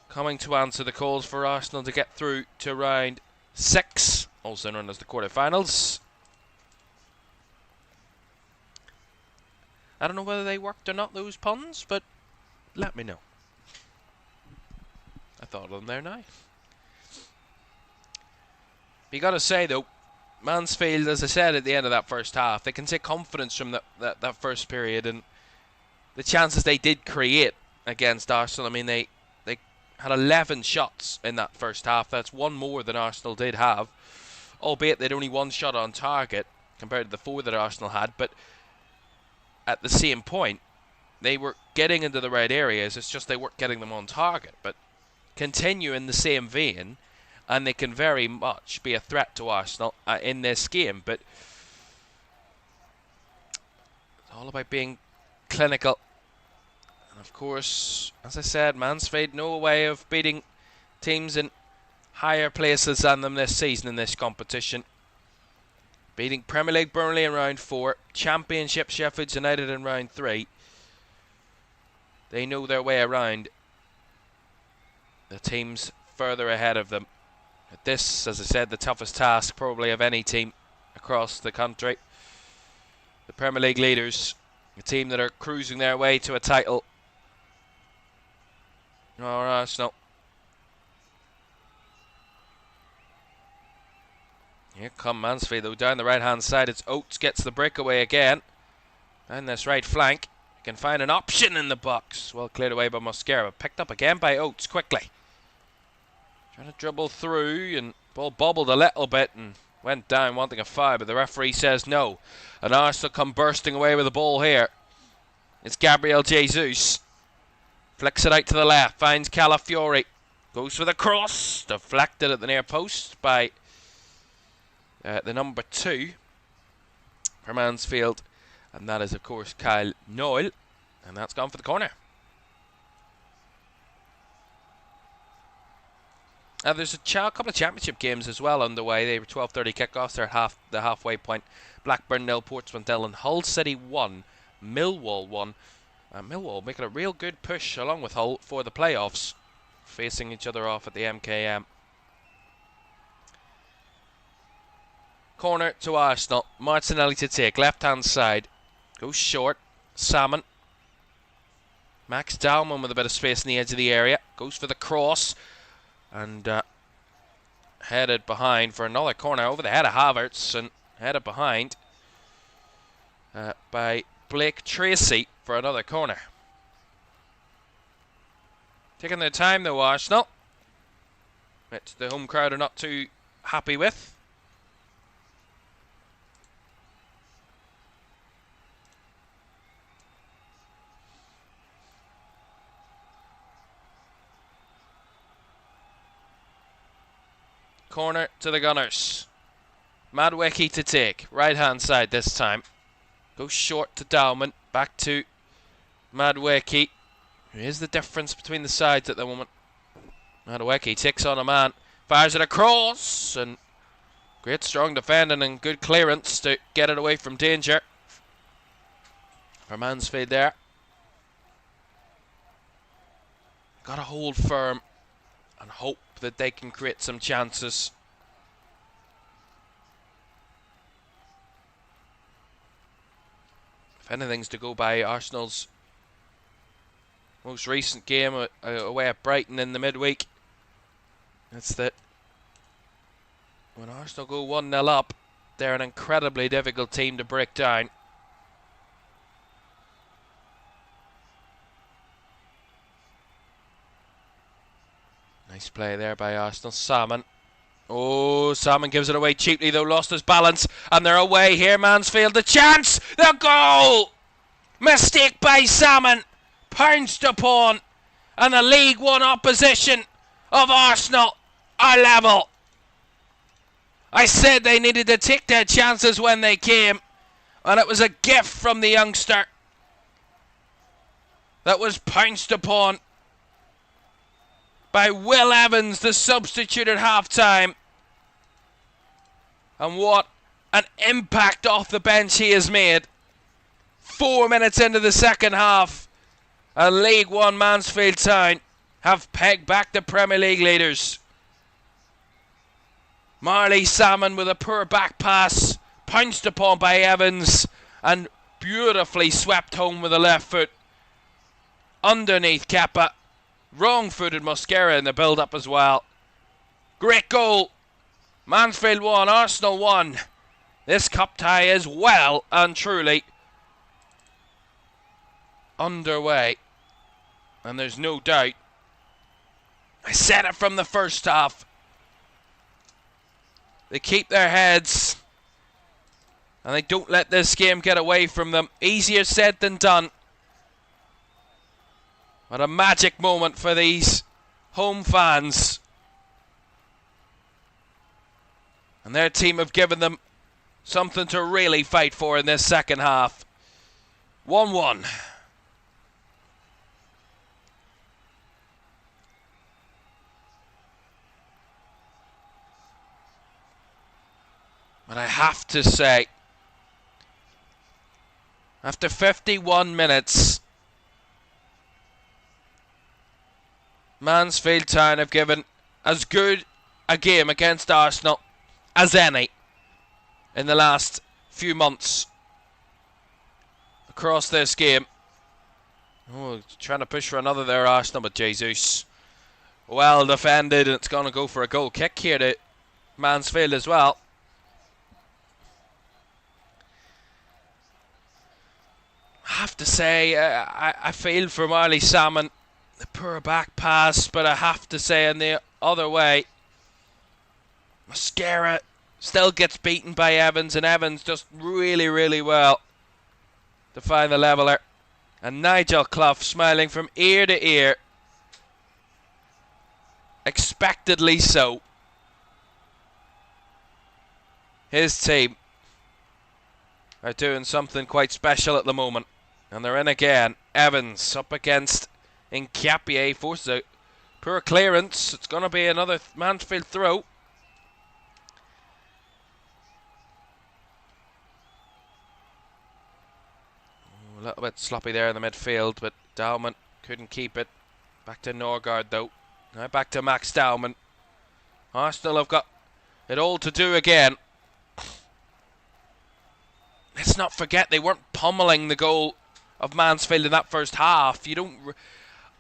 coming to answer the calls for Arsenal to get through to round 6, also known as the quarterfinals. I don't know whether they worked or not, those puns, but let me know. I thought of them there now. But you got to say, though, Mansfield, as I said at the end of that first half, they can take confidence from that first period, and the chances they did create against Arsenal. I mean, they had 11 shots in that first half. That's 1 more than Arsenal did have, albeit they'd only 1 shot on target compared to the 4 that Arsenal had. But at the same point, they were getting into the right areas. It's just they weren't getting them on target. But continue in the same vein, and they can very much be a threat to Arsenal in this game. But it's all about being clinical. And of course, as I said, Mansfield no way of beating teams in higher places than them this season in this competition. Beating Premier League Burnley in round 4, Championship Sheffield United in round 3. They know their way around the teams further ahead of them. This, as I said, the toughest task probably of any team across the country. The Premier League leaders, a team that are cruising their way to a title. Oh, Arsenal. Here come Mansfield, though, down the right-hand side. It's Oates gets the breakaway again. Down this right flank. You can find an option in the box. Well cleared away by Mosquera, but picked up again by Oates quickly. Trying to dribble through, and ball bobbled a little bit and went down wanting a foul, but the referee says no. And Arsenal come bursting away with the ball here. It's Gabriel Jesus. Flicks it out to the left, finds Calafiori. Goes for the cross. Deflected at the near post by the number 2 for Mansfield. And that is, of course, Kyle Noyle. And that's gone for the corner. There's a couple of championship games as well underway. They were 12:30 kickoffs. They're at the halfway point. Blackburn 0, Portsmouth 0, and Hull City 1, Millwall 1. Millwall making a real good push along with Hull for the playoffs, facing each other off at the MKM. Corner to Arsenal. Martinelli to take. Left-hand side. Goes short. Salmon. Max Dalman with a bit of space in the edge of the area. Goes for the cross. And headed behind for another corner over the head of Havertz, and headed behind by Blake Tracy for another corner. Taking their time though, Arsenal, which the home crowd are not too happy with. Corner to the Gunners. Madueke to take. Right hand side this time. Goes short to Dalman. Back to Madueke. Here's the difference between the sides at the moment. Madueke takes on a man. Fires it across, and great strong defending and good clearance to get it away from danger for Mansfield there. Got to hold firm and hope that they can create some chances. If anything's to go by Arsenal's most recent game away at Brighton in the midweek, it's that when Arsenal go 1-0 up, they're an incredibly difficult team to break down. Nice play there by Arsenal. Salmon. Oh, Salmon gives it away cheaply though, lost his balance, and they're away here. Mansfield, the chance, the goal! Mistake by Salmon, pounced upon, and the League One opposition of Arsenal are level. I said they needed to take their chances when they came, and it was a gift from the youngster that was pounced upon by Will Evans, the substitute at half-time. And what an impact off the bench he has made. 4 minutes into the second half, and League One Mansfield Town have pegged back the Premier League leaders. Marley Salmon with a poor back pass, pounced upon by Evans, and beautifully swept home with the left foot. Underneath Kepa. Wrong-footed Mosquera in the build-up as well. Great goal. Mansfield 1, Arsenal 1. This cup tie is well and truly underway. And there's no doubt. I said it from the first half. They keep their heads. And they don't let this game get away from them. Easier said than done. What a magic moment for these home fans. And their team have given them something to really fight for in this second half. 1-1. And I have to say, after 51 minutes, Mansfield Town have given as good a game against Arsenal as any in the last few months across this game. Oh, trying to push for another there, Arsenal, but Jesus. Well defended, and it's going to go for a goal kick here to Mansfield as well. I have to say, I feel for Marley Salmon. The poor back pass, but I have to say in the other way, Mosquera still gets beaten by Evans, and Evans does really, really well to find the leveller. And Nigel Clough smiling from ear to ear, expectedly so. His team are doing something quite special at the moment, and they're in again. Evans up against Nkapie, forces a poor clearance. It's going to be another Mansfield throw. A little bit sloppy there in the midfield, but Dowman couldn't keep it. Back to Norgard though. Now back to Max Dowman. Arsenal have got it all to do again. Let's not forget they weren't pummeling the goal of Mansfield in that first half. You don't...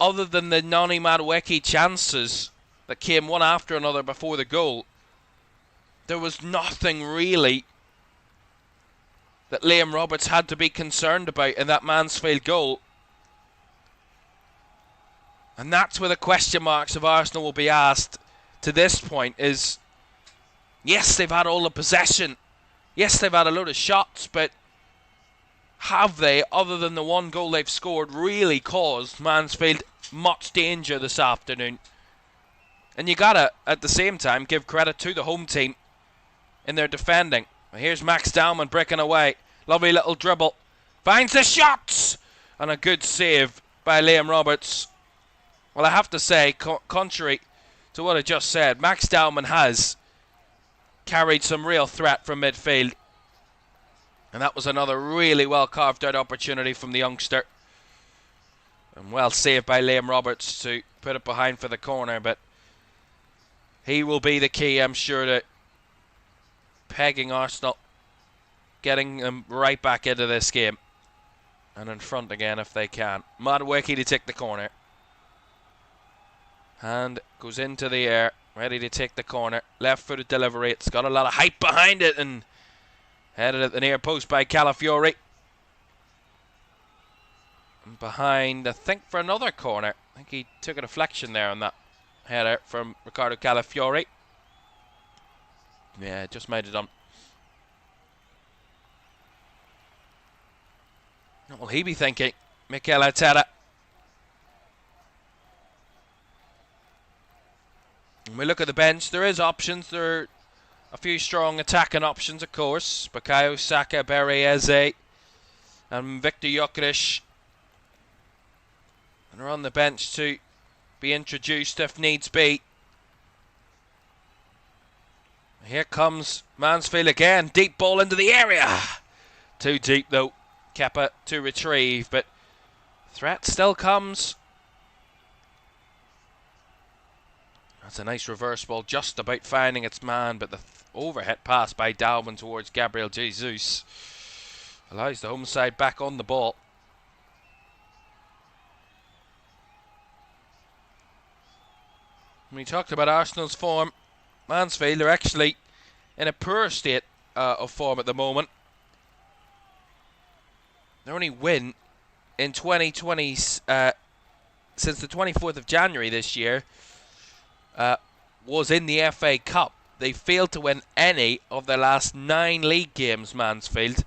Other than the Noni Madueke chances that came one after another before the goal, there was nothing really that Liam Roberts had to be concerned about in that Mansfield goal. And that's where the question marks of Arsenal will be asked to this point is, yes, they've had all the possession. Yes, they've had a load of shots, but have they, other than the one goal they've scored, really caused Mansfield much danger this afternoon? And you gotta, at the same time, give credit to the home team in their defending. Here's Max Dowman breaking away. Lovely little dribble. Finds the shots! And a good save by Liam Roberts. Well, I have to say, contrary to what I just said. Max Dowman has carried some real threat from midfield. And that was another really well carved out opportunity from the youngster. And well saved by Liam Roberts to put it behind for the corner. But he will be the key, I'm sure, to pegging Arsenal, getting them right back into this game. And in front again if they can. Madueke to take the corner. Hand goes into the air, ready to take the corner. Left-footed delivery. It's got a lot of height behind it and headed at the near post by Calafiori. And behind, I think, for another corner. I think he took a deflection there on that header from Ricardo Calafiori. Yeah, just made it on. What will he be thinking? Mikel Arteta. When we look at the bench, there is options. There are a few strong attacking options, of course. Bukayo Saka, Berrieze, and Victor Gyökeres. And are on the bench to be introduced if needs be. Here comes Mansfield again. Deep ball into the area. Too deep though. Kepa to retrieve, but threat still comes. That's a nice reverse ball, just about finding its man, but the overhead pass by Dalman towards Gabriel Jesus allows the home side back on the ball. We talked about Arsenal's form. Mansfield are actually in a poor state of form at the moment. Their only win in 2020 since the 24th of January this year was in the FA Cup. They failed to win any of their last 9 league games, Mansfield.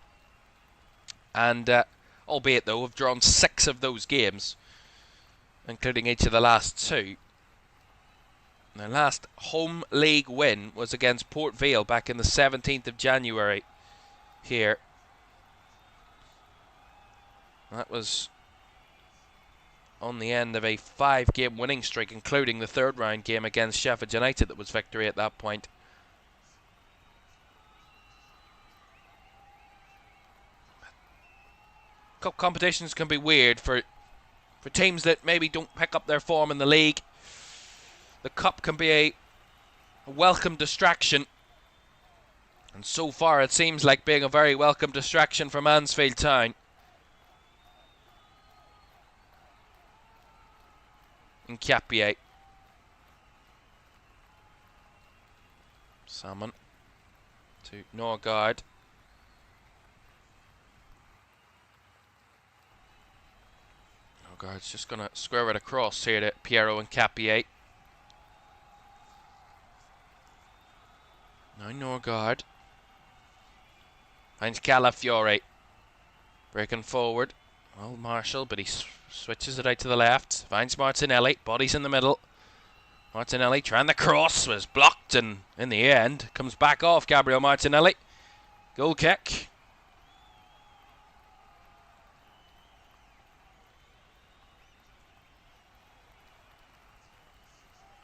And albeit though, have drawn 6 of those games, including each of the last 2. Their last home league win was against Port Vale back in the 17th of January here. That was on the end of a 5-game winning streak, including the 3rd round game against Sheffield United that was victory at that point. Cup competitions can be weird for teams that maybe don't pick up their form in the league. The cup can be a welcome distraction. And so far it seems like being a very welcome distraction for Mansfield Town. And Capier. Salmon to Norgard. Norgard's just going to square it across here to Piero and Capier. Now Norgard finds Calafiori. Breaking forward. Well, Marshall, but he switches it out to the left. Finds Martinelli. Body's in the middle. Martinelli trying the cross. Was blocked and in the end comes back off Gabriel Martinelli. Goal kick.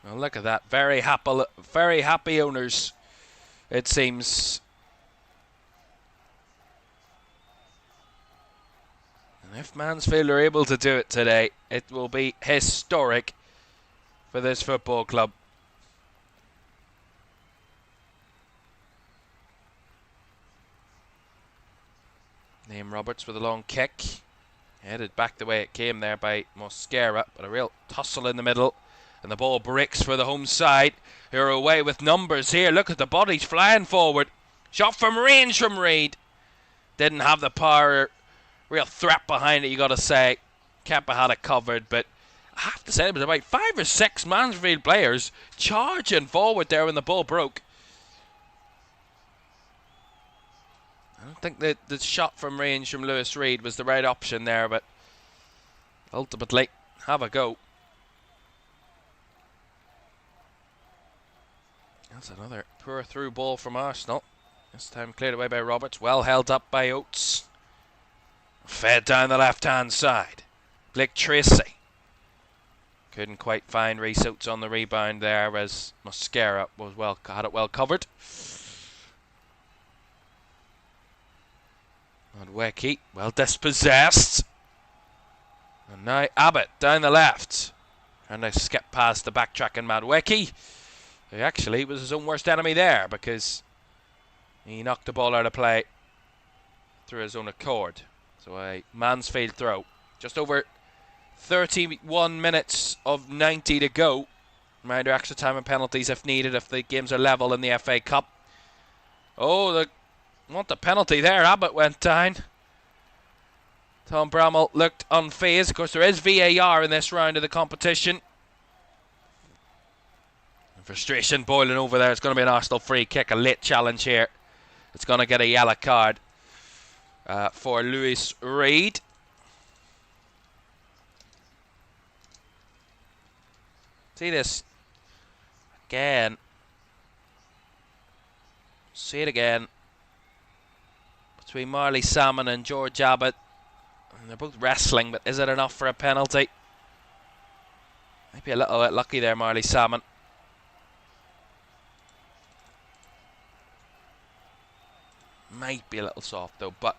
Well, look at that. Very happy owners, it seems. And if Mansfield are able to do it today, it will be historic for this football club. Liam Roberts with a long kick. Headed back the way it came there by Mosquera, but a real tussle in the middle. And the ball breaks for the home side, who are away with numbers here. Look at the bodies flying forward. Shot from range from Reid. Didn't have the power. Real threat behind it, you got to say. Kepa had it covered, but I have to say there was about 5 or 6 Mansfield players charging forward there when the ball broke. I don't think that the shot from range from Lewis Reid was the right option there, but ultimately, have a go. That's another poor through ball from Arsenal. This time cleared away by Roberts. Well held up by Oates. Fed down the left-hand side. Blake Tracy. Couldn't quite find Reese Oates on the rebound there, as Mosquera had it well covered. Madwecki, well dispossessed. And now Abbott down the left. Trying to skip past the backtracking Madwecki. Who actually was his own worst enemy there, because he knocked the ball out of play through his own accord. So a Mansfield throw. Just over 31 minutes of 90 to go. Reminder, extra time and penalties if needed if the games are level in the FA Cup. Oh, they want the penalty there. Abbott went down. Tom Bramall looked unfazed. Of course, there is VAR in this round of the competition. Frustration boiling over there. It's going to be an Arsenal free kick. A late challenge here. It's going to get a yellow card for Lewis Reid. See this again. See it again. Between Marley Salmon and George Abbott. And they're both wrestling, but is it enough for a penalty? Maybe a little bit lucky there, Marley Salmon. Might be a little soft though, but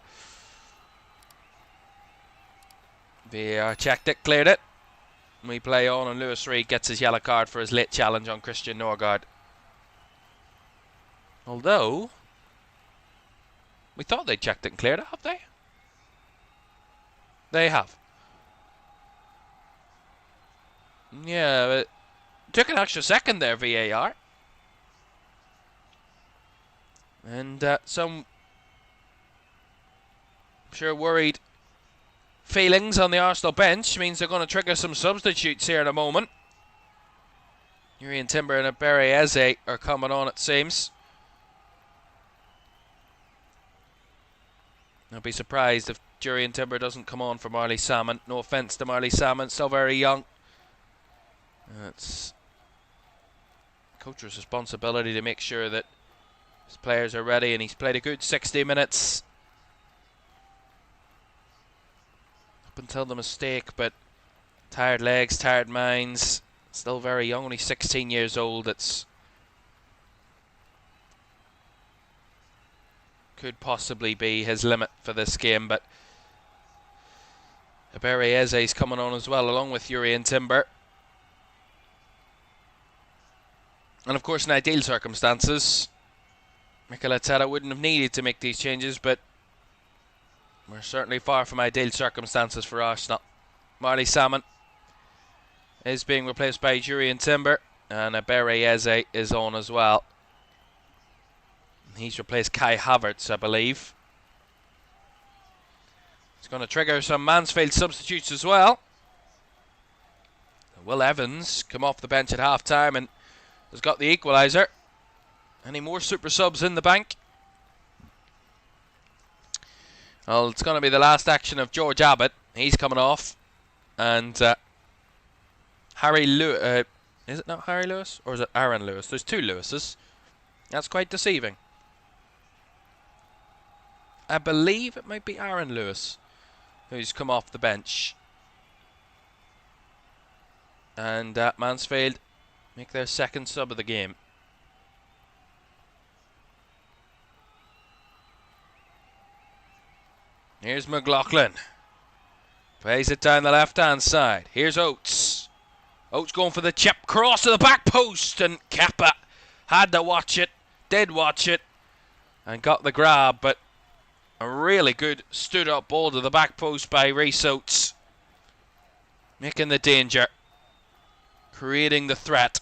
VAR checked it, cleared it. We play on, and Lewis Reid gets his yellow card for his late challenge on Christian Norgard. Although we thought they checked it and cleared it, have they? They have. Yeah, it took an extra second there, VAR. And some, I'm sure, worried feelings on the Arsenal bench means they're going to trigger some substitutes here in a moment. Urian Timber and Equalizes are coming on, it seems. I'll be surprised if Urian Timber doesn't come on for Marley Salmon. No offence to Marley Salmon, still very young. It's the coach's responsibility to make sure that his players are ready, and he's played a good 60 minutes up until the mistake, but tired legs, tired minds, still very young, only 16 years old. It's could possibly be his limit for this game, but Equalizes is coming on as well, along with Urian Timber. And of course, in ideal circumstances, Mikel Arteta wouldn't have needed to make these changes, but we're certainly far from ideal circumstances for Arsenal. Marley Salmon is being replaced by Urian Timber, and Equalizes is on as well. He's replaced Kai Havertz, I believe. It's going to trigger some Mansfield substitutes as well. Will Evans come off the bench at half-time and has got the equaliser. Any more super subs in the bank? Well, it's going to be the last action of George Abbott. He's coming off. And Harry Lewis. Is it not Harry Lewis? Or is it Aaron Lewis? There's two Lewises. That's quite deceiving. I believe it might be Aaron Lewis who's come off the bench. And Mansfield make their second sub of the game. Here's McLaughlin. Plays it down the left-hand side. Here's Oates. Oates going for the chip cross to the back post, and Kappa had to watch it, did watch it, and got the grab, but a really good stood-up ball to the back post by Reese Oates. Making the danger. Creating the threat.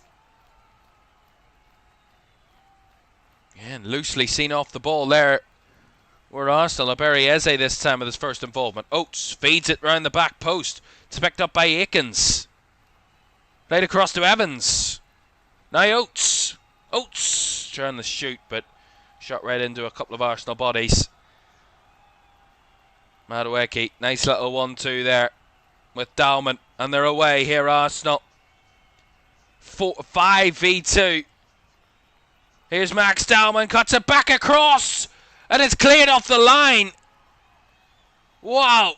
And loosely seen off the ball there. We're Arsenal. Equalizes this time with his first involvement. Oates feeds it round the back post. It's picked up by Aikens. Played across to Evans. Now Oates. Oates trying to shoot, but shot right into a couple of Arsenal bodies. Madwecki, nice little 1-2 there with Dowman, and they're away here, Arsenal. 5v2. Here's Max Dowman, cuts it back across, and it's cleared off the line. Wow.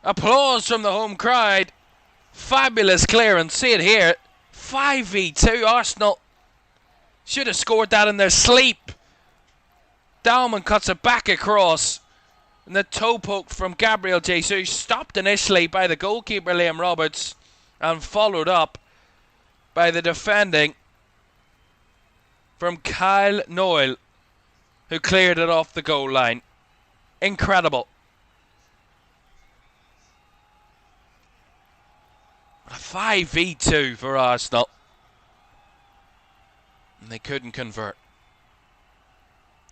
Applause from the home crowd. Fabulous clearance. See it here. 5v2. Arsenal should have scored that in their sleep. Dalman cuts it back across. And the toe poke from Gabriel Jesus, stopped initially by the goalkeeper Liam Roberts and followed up by the defending from Kyle Noyle, who cleared it off the goal line. Incredible. A 5v2 for Arsenal. And they couldn't convert.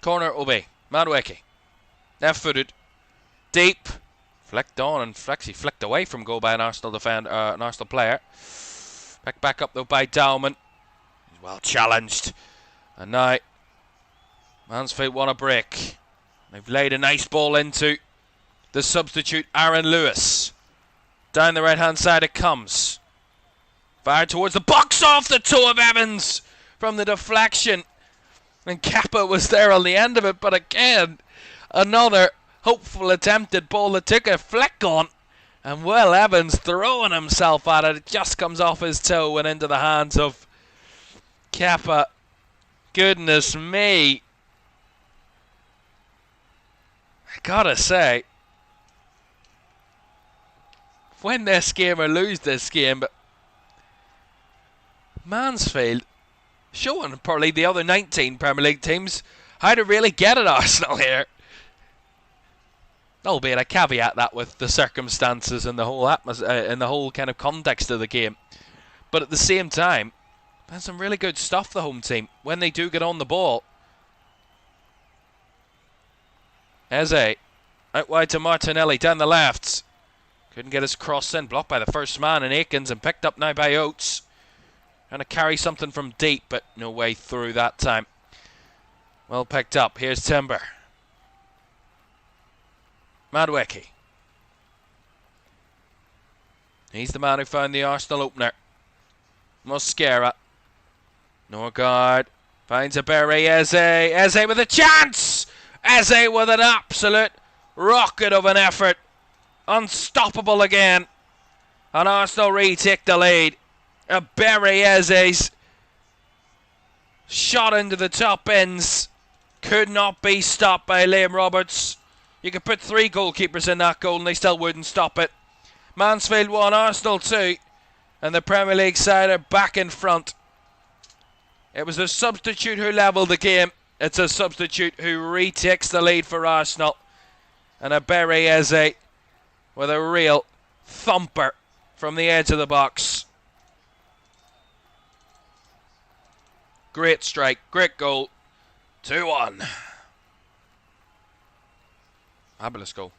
Corner it will be. Madueke. Left-footed. Deep. Flicked on and actually flicked away from goal by an Arsenal an Arsenal player. Back up though by Dalman. He's well challenged. And now Mansfield want a break. They've laid a nice ball into the substitute Aaron Lewis. Down the right hand side it comes. Fired towards the box, off the toe of Evans from the deflection. And Kappa was there on the end of it, but again, another hopeful attempted ball that took a flick on. And Will Evans throwing himself at it. It just comes off his toe and into the hands of Kappa. Goodness me. I gotta say, win this game or lose this game, but Mansfield showing probably the other 19 Premier League teams how to really get at Arsenal here. Albeit I caveat that with the circumstances and the whole and the whole kind of context of the game. But at the same time, that's some really good stuff, the home team, when they do get on the ball. Eze, out wide to Martinelli, down the left. Couldn't get his cross in, blocked by the first man in Aikens and picked up now by Oates. Trying to carry something from deep, but no way through that time. Well picked up. Here's Timber. Madueke. He's the man who found the Arsenal opener. Mosquera. Norgard finds a berry. Eze. Eze with a chance! Eze with an absolute rocket of an effort. Unstoppable again. And Arsenal retake the lead. A berry Eze's shot into the top ends. Could not be stopped by Liam Roberts. You could put 3 goalkeepers in that goal and they still wouldn't stop it. Mansfield 1, Arsenal 2. And the Premier League side are back in front. It was a substitute who levelled the game. It's a substitute who retakes the lead for Arsenal. And a Berry Eze with a real thumper from the edge of the box. Great strike, great goal. 2-1. Fabulous goal.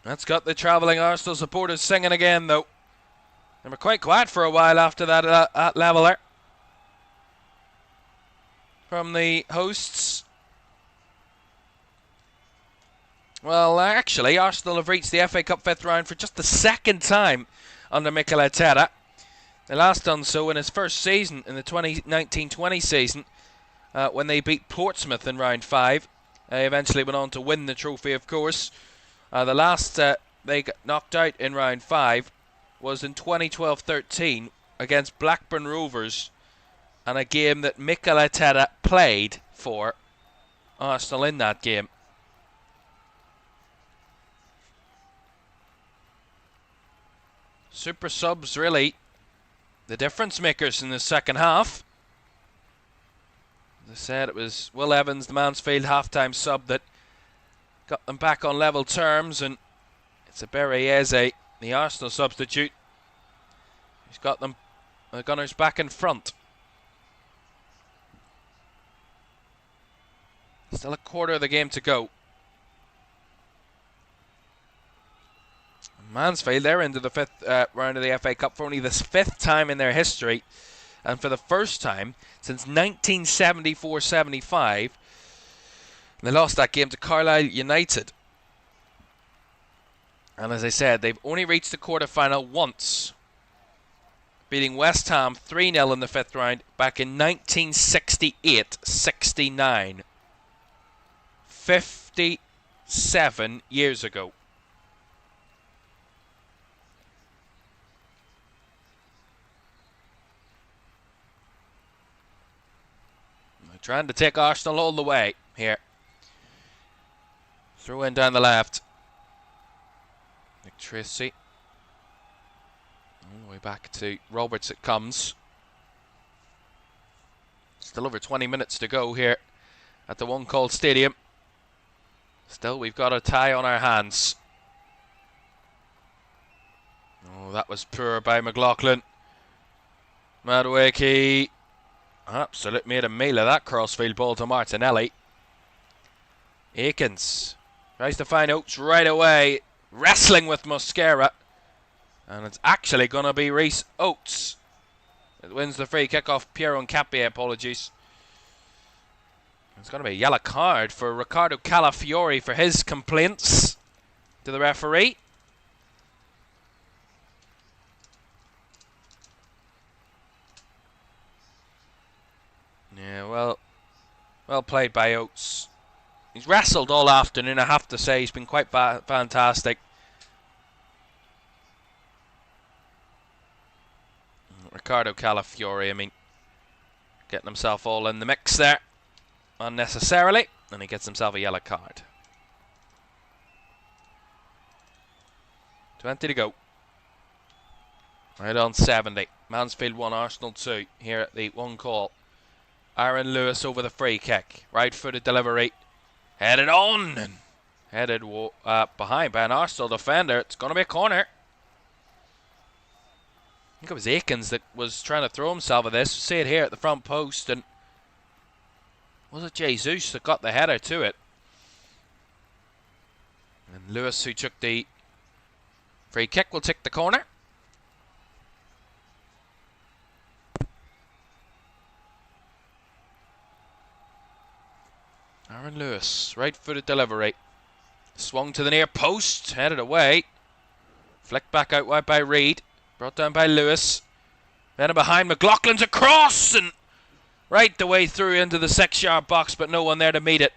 That's got the travelling Arsenal supporters singing again, though. They were quite quiet for a while after that leveller from the hosts. Well, actually, Arsenal have reached the FA Cup 5th round for just the 2nd time under Mikel Arteta. They last done so in his first season, in the 2019-20 season, when they beat Portsmouth in round 5. They eventually went on to win the trophy, of course. The last they got knocked out in round 5 was in 2012-13 against Blackburn Rovers, and a game that Mikel Arteta played for Arsenal in that game. Super subs, really, the difference makers in the second half. As I said, it was Will Evans, the Mansfield half-time sub, that got them back on level terms, and it's a Berry Eze, the Arsenal substitute, who's got them, the Gunners, back in front. Still a quarter of the game to go. Mansfield, they're into the 5th round of the FA Cup for only the 5th time in their history, and for the first time since 1974-75. They lost that game to Carlisle United. And as I said, they've only reached the quarter-final once, beating West Ham 3-0 in the 5th round back in 1968-69. 57 years ago. They're trying to take Arsenal all the way here. Throw in down the left. Nick Tracy. All the way back to Roberts it comes. Still over 20 minutes to go here at the One Call Stadium. Still, we've got a tie on our hands. Oh, that was poor by McLaughlin. Madueke absolutely made a meal of that crossfield ball to Martinelli. Aikens tries to find Oates right away, wrestling with Mosquera. And it's actually going to be Reece Oates. It wins the free kick off Piero Nkapie, apologies. It's going to be a yellow card for Riccardo Calafiori for his complaints to the referee. Yeah, well played by Oates. He's wrestled all afternoon, I have to say. He's been quite fantastic. Riccardo Calafiori, I mean, getting himself all in the mix there unnecessarily, and he gets himself a yellow card. 20 to go. Right on 70. Mansfield 1, Arsenal 2 here at the One Call. Aaron Lewis over the free kick. Right-footed delivery. Headed on. And headed behind by an Arsenal defender. It's going to be a corner. I think it was Aikens that was trying to throw himself at this. See it here at the front post. And was it Jesus that got the header to it? And Lewis, who took the free kick, will take the corner. Aaron Lewis, right-footed delivery. Swung to the near post, headed away. Flicked back out wide by Reid. Brought down by Lewis. Then behind, McLaughlin's across and right the way through into the 6-yard box, but no one there to meet it.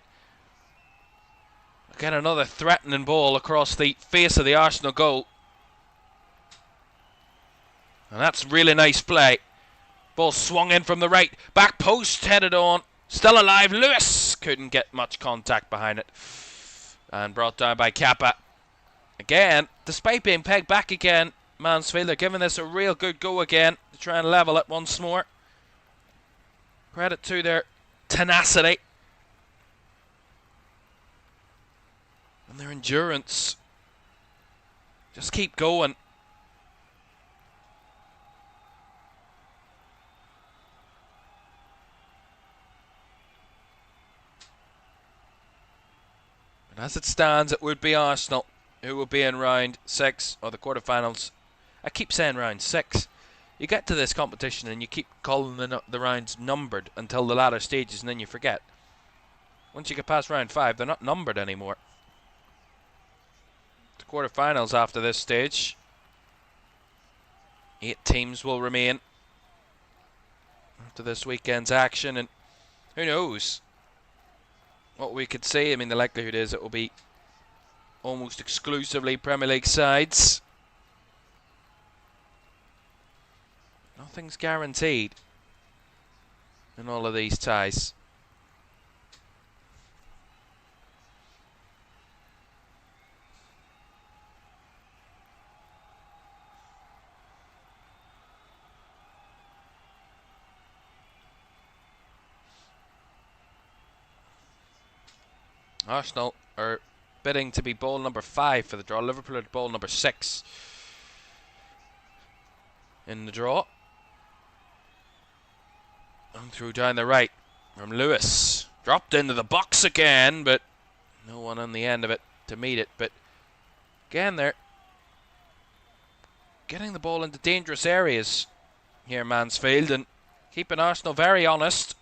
Again, another threatening ball across the face of the Arsenal goal. And that's really nice play. Ball swung in from the right. Back post, headed on. Still alive, Lewis couldn't get much contact behind it. And brought down by Kappa. Again, despite being pegged back again, Mansfield are giving this a real good go again to try and level it once more. Credit to their tenacity and their endurance. Just keep going. And as it stands, it would be Arsenal who will be in round 6 or the quarterfinals. I keep saying round 6. You get to this competition and you keep calling the rounds numbered until the latter stages, and then you forget. Once you get past round 5, they're not numbered anymore. The quarterfinals after this stage. 8 teams will remain after this weekend's action, and who knows what we could see. I mean, the likelihood is it will be almost exclusively Premier League sides. Nothing's guaranteed in all of these ties. Arsenal are bidding to be ball number 5 for the draw. Liverpool are ball number 6 in the draw. And through down the right from Lewis. Dropped into the box again, but no one on the end of it to meet it. But again, they're getting the ball into dangerous areas here, Mansfield, and keeping Arsenal very honest.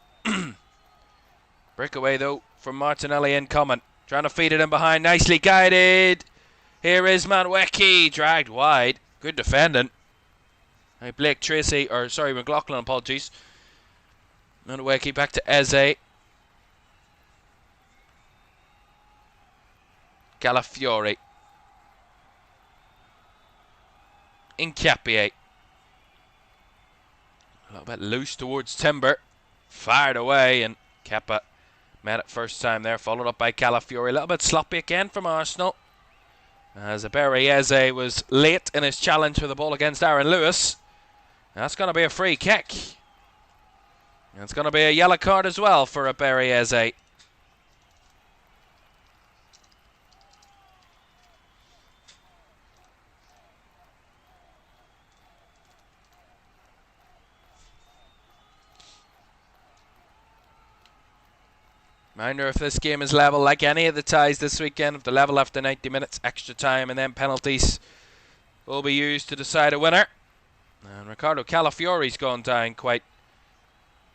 Breakaway, though, from Martinelli incoming. Trying to feed it in behind. Nicely guided. Here is Madueke. Dragged wide. Good defending. Hey, McLaughlin, apologies. Madueke back to Eze. Calafiori. Incapie. A little bit loose towards Timber. Fired away, and Kepa met it first time there, followed up by Calafiori. A little bit sloppy again from Arsenal, as Equalizes was late in his challenge for the ball against Aaron Lewis. That's going to be a free kick. And it's going to be a yellow card as well for Equalizes. Reminder, if this game is level, like any of the ties this weekend, if the level after 90 minutes, extra time and then penalties will be used to decide a winner. And Ricardo Calafiori's gone down quite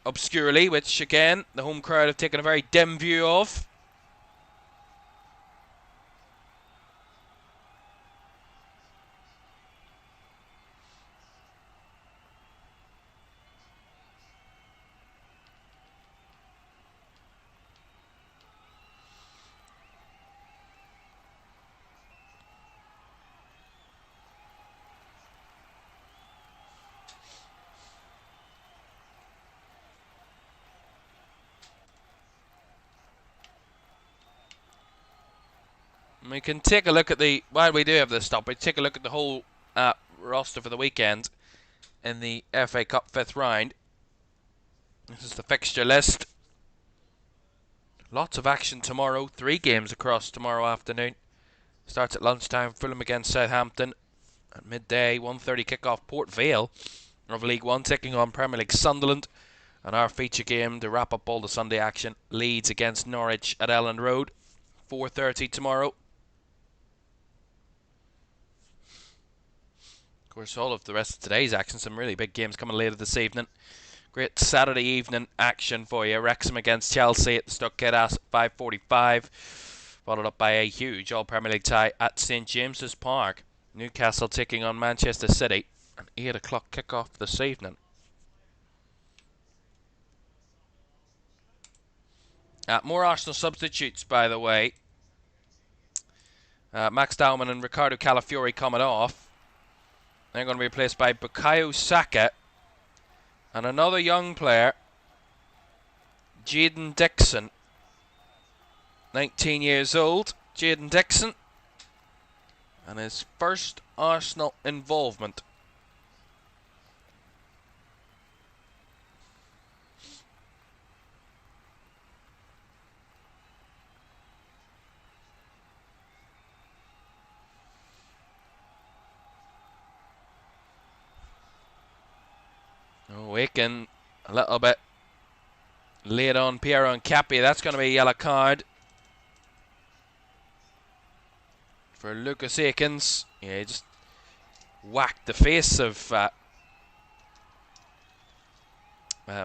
obscurely, which again, the home crowd have taken a very dim view of. We can take a look at the, while we do have this stoppage, take a look at the whole roster for the weekend in the FA Cup 5th round. This is the fixture list. Lots of action tomorrow. 3 games across tomorrow afternoon. Starts at lunchtime. Fulham against Southampton. At midday, 1:30 kickoff. Port Vale of League One taking on Premier League Sunderland. And our feature game to wrap up all the Sunday action. Leeds against Norwich at Elland Road. 4:30 tomorrow. Of course, all of the rest of today's action, some really big games coming later this evening. Great Saturday evening action for you. Wrexham against Chelsea at the Stockhead at 5:45. Followed up by a huge All-Premier League tie at St James's Park. Newcastle taking on Manchester City. An 8 o'clock kickoff this evening. More Arsenal substitutes, by the way. Max Dowman and Ricardo Calafiori coming off. They're going to be replaced by Bukayo Saka and another young player, Jayden Dixon. 19 years old, Jayden Dixon, and his first Arsenal involvement. Waking a little bit late on Piero Incapie. That's going to be a yellow card for Lucas Akins. Yeah, he just whacked the face of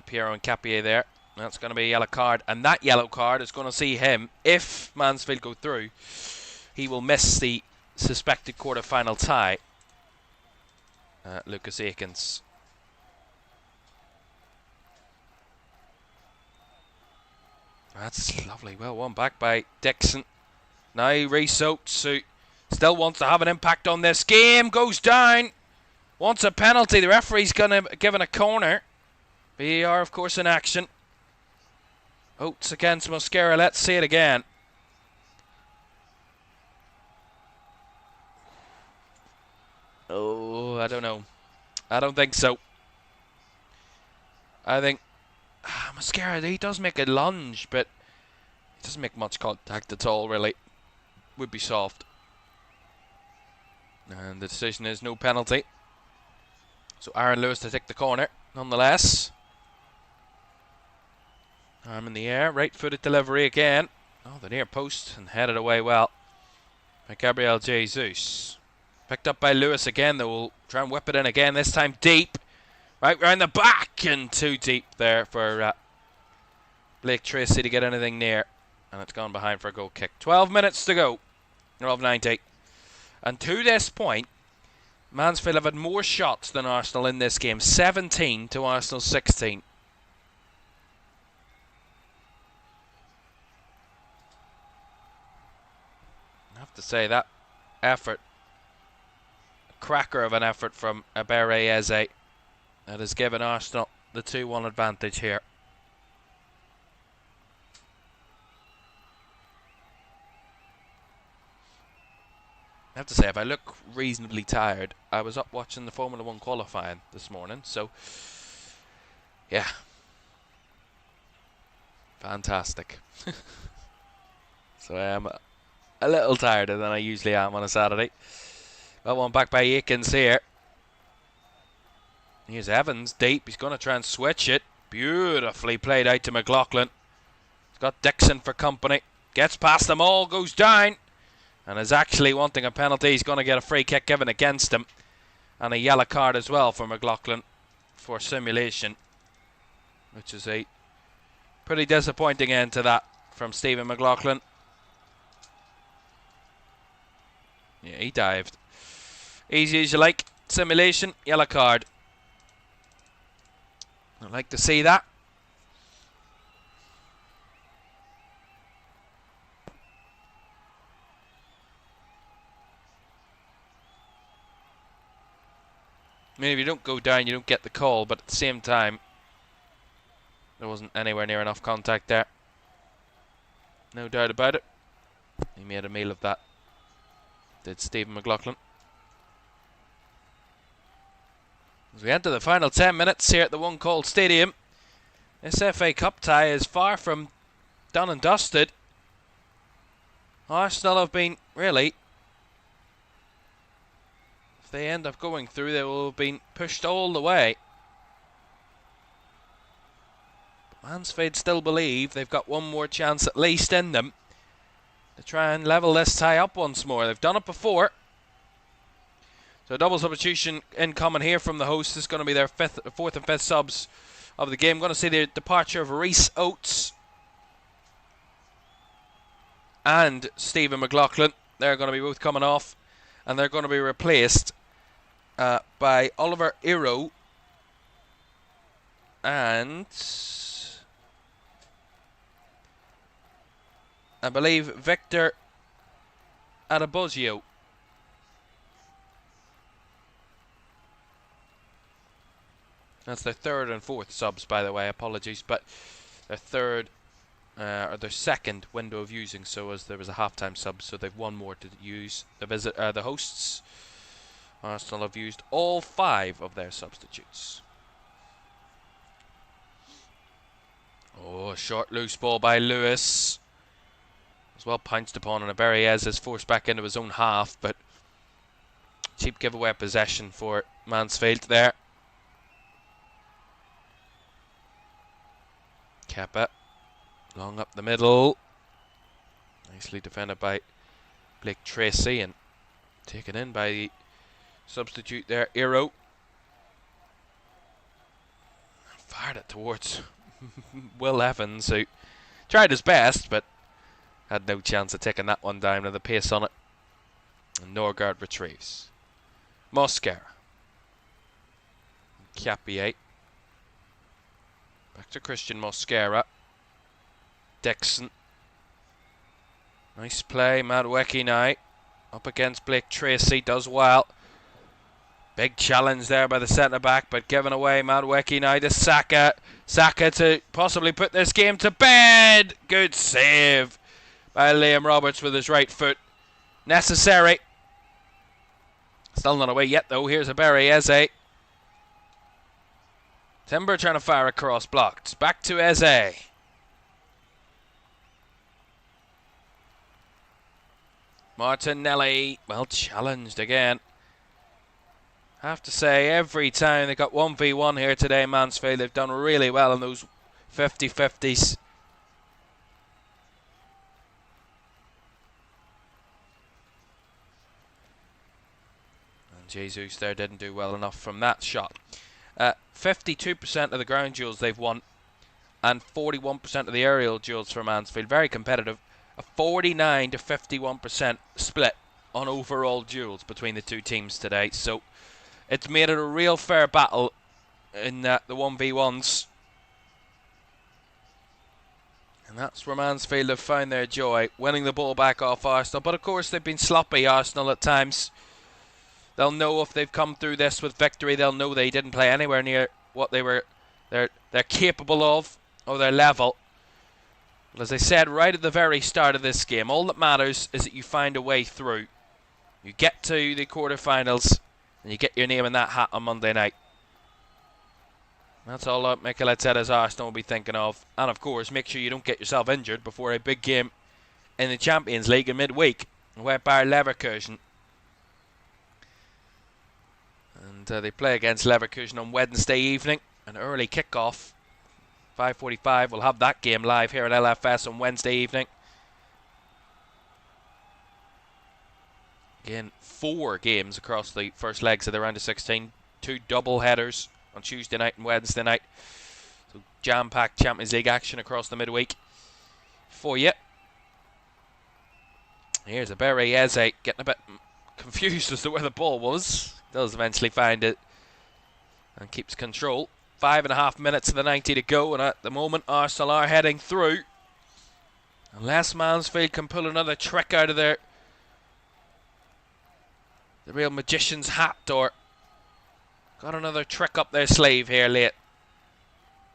Piero Incapie there. That's going to be a yellow card, and that yellow card is going to see him, if Mansfield go through, he will miss the suspected quarter-final tie. Lucas Akins. That's lovely. Well won back by Dixon. Now Reece Oates, who still wants to have an impact on this game, goes down. Wants a penalty. The referee's going to give it a corner. VAR, of course, in action. Oates against Mosquera. Let's see it again. Oh, I don't know. I don't think so. I think Mosquera, he does make a lunge, but he doesn't make much contact at all, really. Would be soft. And the decision is no penalty. So Aaron Lewis to take the corner, nonetheless. Arm in the air, right-footed delivery again. Oh, the near post, and headed away well by Gabriel Jesus. Picked up by Lewis again, though. We'll try and whip it in again, this time deep. Right round the back, and too deep there for Blake Tracy to get anything near. And it's gone behind for a goal kick. 12 minutes to go of 90. And to this point, Mansfield have had more shots than Arsenal in this game. 17 to Arsenal's 16. I have to say that effort, a cracker of an effort from equalizes, that has given Arsenal the 2-1 advantage here. I have to say, if I look reasonably tired, I was up watching the Formula 1 qualifying this morning, so yeah, fantastic. So I am a little tireder than I usually am on a Saturday. Got one back by Aikens here. Here's Evans deep. He's going to try and switch it. Beautifully played out to McLaughlin. He's got Dixon for company. Gets past them all, goes down, and is actually wanting a penalty. He's going to get a free kick given against him, and a yellow card as well for McLaughlin for simulation, which is a pretty disappointing end to that from Stephen McLaughlin. Yeah, he dived. Easy as you like. Simulation, yellow card. I'd like to see that. I mean, if you don't go down, you don't get the call, but at the same time, there wasn't anywhere near enough contact there. No doubt about it. He made a meal of that, did Stephen McLaughlin. As we enter the final 10 minutes here at the One Call Stadium, this FA Cup tie is far from done and dusted. Arsenal have been, really, if they end up going through, they will have been pushed all the way. But Mansfield still believe they've got one more chance at least in them to try and level this tie up once more. They've done it before. So a double substitution incoming here from the host. This is going to be their fourth and fifth subs of the game. Going to see the departure of Rhys Oates and Stephen McLaughlin. They're going to be both coming off, and they're going to be replaced by Oliver Iro and I believe Victor Adabozio. That's their third and fourth subs, by the way. Apologies, but their third or their second window of using. So as there was a halftime sub, so they've one more to use. The hosts, Arsenal, have used all 5 of their substitutes. Oh, a short loose ball by Lewis. As well pounced upon, and Equalizes is forced back into his own half, but cheap giveaway possession for Mansfield there. Kepa, long up the middle. Nicely defended by Blake Tracy and taken in by the substitute there, Iro. Fired it towards Will Evans, who tried his best, but had no chance of taking that one down with the pace on it. And Norgard retrieves. Mosquera. Capier. Back to Christian Mosquera. Dixon. Nice play, Madueke now. Up against Blake Tracy, does well. Big challenge there by the centre-back, but given away. Madueke now to Saka. Saka to possibly put this game to bed. Good save by Liam Roberts with his right foot. Necessary. Still not away yet, though. Here's Equalizes. Timber trying to fire across, blocked. Back to Eze. Martinelli, well challenged again. Have to say, every time they got 1v1 here today, Mansfield, they've done really well in those 50-50s. And Jesus there didn't do well enough from that shot. 52% of the ground duels they've won, and 41% of the aerial duels for Mansfield. Very competitive. A 49 to 51% split on overall duels between the two teams today. So it's made it a real fair battle in the 1v1s. And that's where Mansfield have found their joy, winning the ball back off Arsenal. But of course they've been sloppy, Arsenal, at times. They'll know if they've come through this with victory, they'll know they didn't play anywhere near what they're capable of, or their level. But as I said right at the very start of this game, all that matters is that you find a way through. You get to the quarterfinals, and you get your name in that hat on Monday night. That's all Mikel Arteta's Arsenal will be thinking of. And of course, make sure you don't get yourself injured before a big game in the Champions League in midweek, where Bayer Leverkusen. And they play against Leverkusen on Wednesday evening. An early kickoff, 5:45. We'll have that game live here at LFS on Wednesday evening. Again, 4 games across the first legs of the round of 16. 2 double headers on Tuesday night and Wednesday night. So jam-packed Champions League action across the midweek for you. Here's a Eze getting a bit confused as to where the ball was. Does eventually find it and keeps control. 5.5 minutes of the 90 to go, and at the moment Arsenal are heading through. Unless Mansfield can pull another trick out of the real magician's hat, or got another trick up their sleeve here late.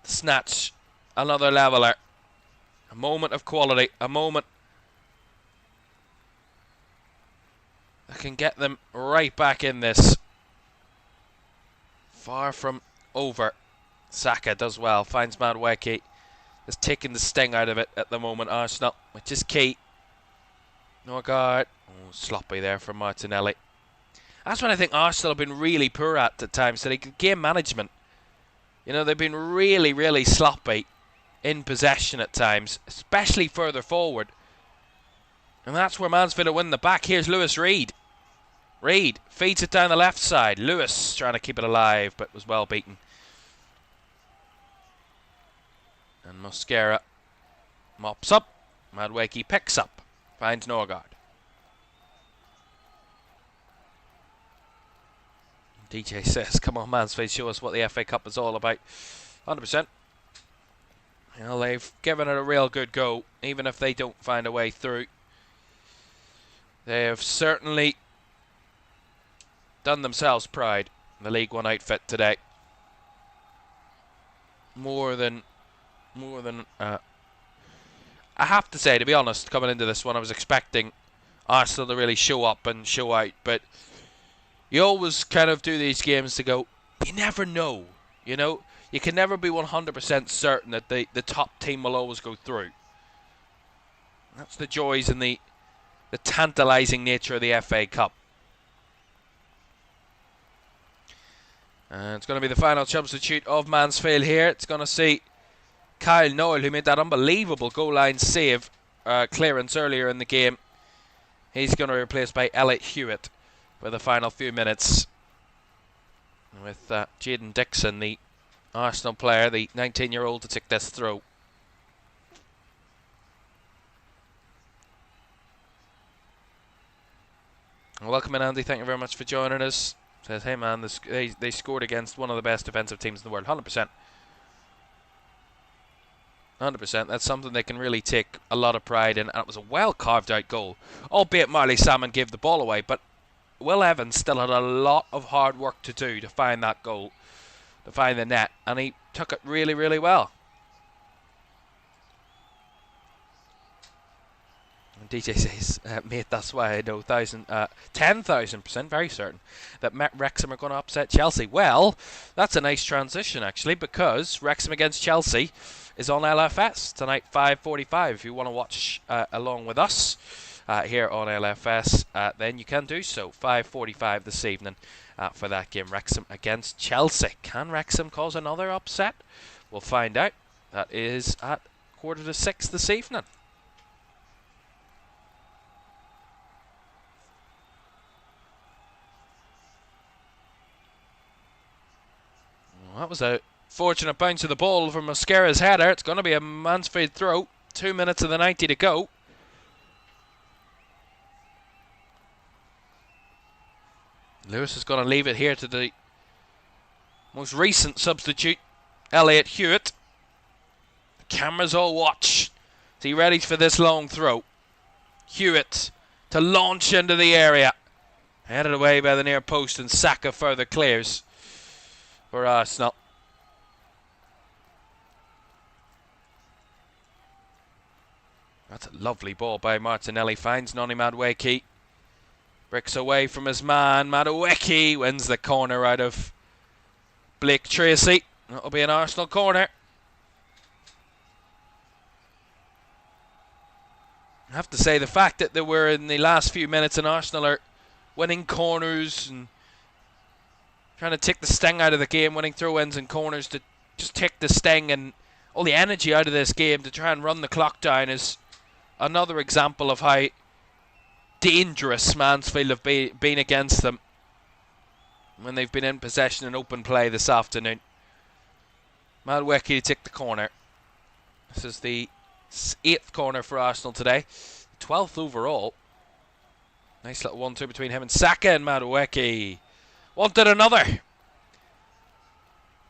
Snatch another leveller. A moment of quality, a moment that can get them right back in this. Far from over. Saka does well, finds Madueke. Has taken the sting out of it at the moment, Arsenal, which is key. Norgard, sloppy there from Martinelli. That's what I think Arsenal have been really poor at times, today. Game management. You know, they've been really, really sloppy in possession at times, especially further forward. And that's where Mansfield will win the back. Here's Lewis Reed. Reed feeds it down the left side. Lewis trying to keep it alive, but was well beaten. And Mosquera mops up. Madueke picks up. Finds Norgard. DJ says, come on Mansfield, show us what the FA Cup is all about. 100%. You know, they've given it a real good go, even if they don't find a way through. They have certainly done themselves pride in the League One outfit today. More than I have to say, to be honest, coming into this one, I was expecting Arsenal to really show up and show out, but you always kind of do these games to go, you never know, you know? You can never be 100% certain that the top team will always go through. That's the joys and the tantalising nature of the FA Cup. And it's going to be the final substitute of Mansfield here. It's going to see Kyle Noyle, who made that unbelievable goal line save clearance earlier in the game. He's going to be replaced by Elliot Hewitt for the final few minutes. With Jaden Dixon, the Arsenal player, the 19-year-old, to take this throw. Welcome in, Andy. Thank you very much for joining us. Says, hey man, they scored against one of the best defensive teams in the world. 100%. 100%. That's something they can really take a lot of pride in. And it was a well carved out goal. Albeit Marley Salmon gave the ball away. But Will Evans still had a lot of hard work to do to find that goal. To find the net. And he took it really, really well. And DJ says, mate, that's why I know 10,000% very certain that Wrexham are going to upset Chelsea. Well, that's a nice transition actually, because Wrexham against Chelsea is on LFS tonight, 5:45. If you want to watch along with us here on LFS, then you can do so. 5:45 this evening for that game, Wrexham against Chelsea. Can Wrexham cause another upset? We'll find out. That is at 5:45 this evening. That was a fortunate bounce of the ball from Mosquera's header. It's going to be a Mansfield throw. 2 minutes of the 90 to go. Lewis is going to leave it here to the most recent substitute, Elliot Hewitt. The cameras all watch Is he ready for this long throw? Hewitt to launch into the area. Headed away by the near post, and Saka further clears for Arsenal. That's a lovely ball by Martinelli. Finds Noni Madueke. Bricks away from his man. Madueke wins the corner out of Blake Tracy. That'll be an Arsenal corner. I have to say, the fact that they were in the last few minutes and Arsenal are winning corners and trying to take the sting out of the game, winning throw-ins and corners to just take the sting and all the energy out of this game to try and run the clock down, is another example of how dangerous Mansfield have been against them when they've been in possession and open play this afternoon. Madueke to take the corner. This is the 8th corner for Arsenal today, 12th overall. Nice little 1-2 between him and Saka, and Madueke wanted another.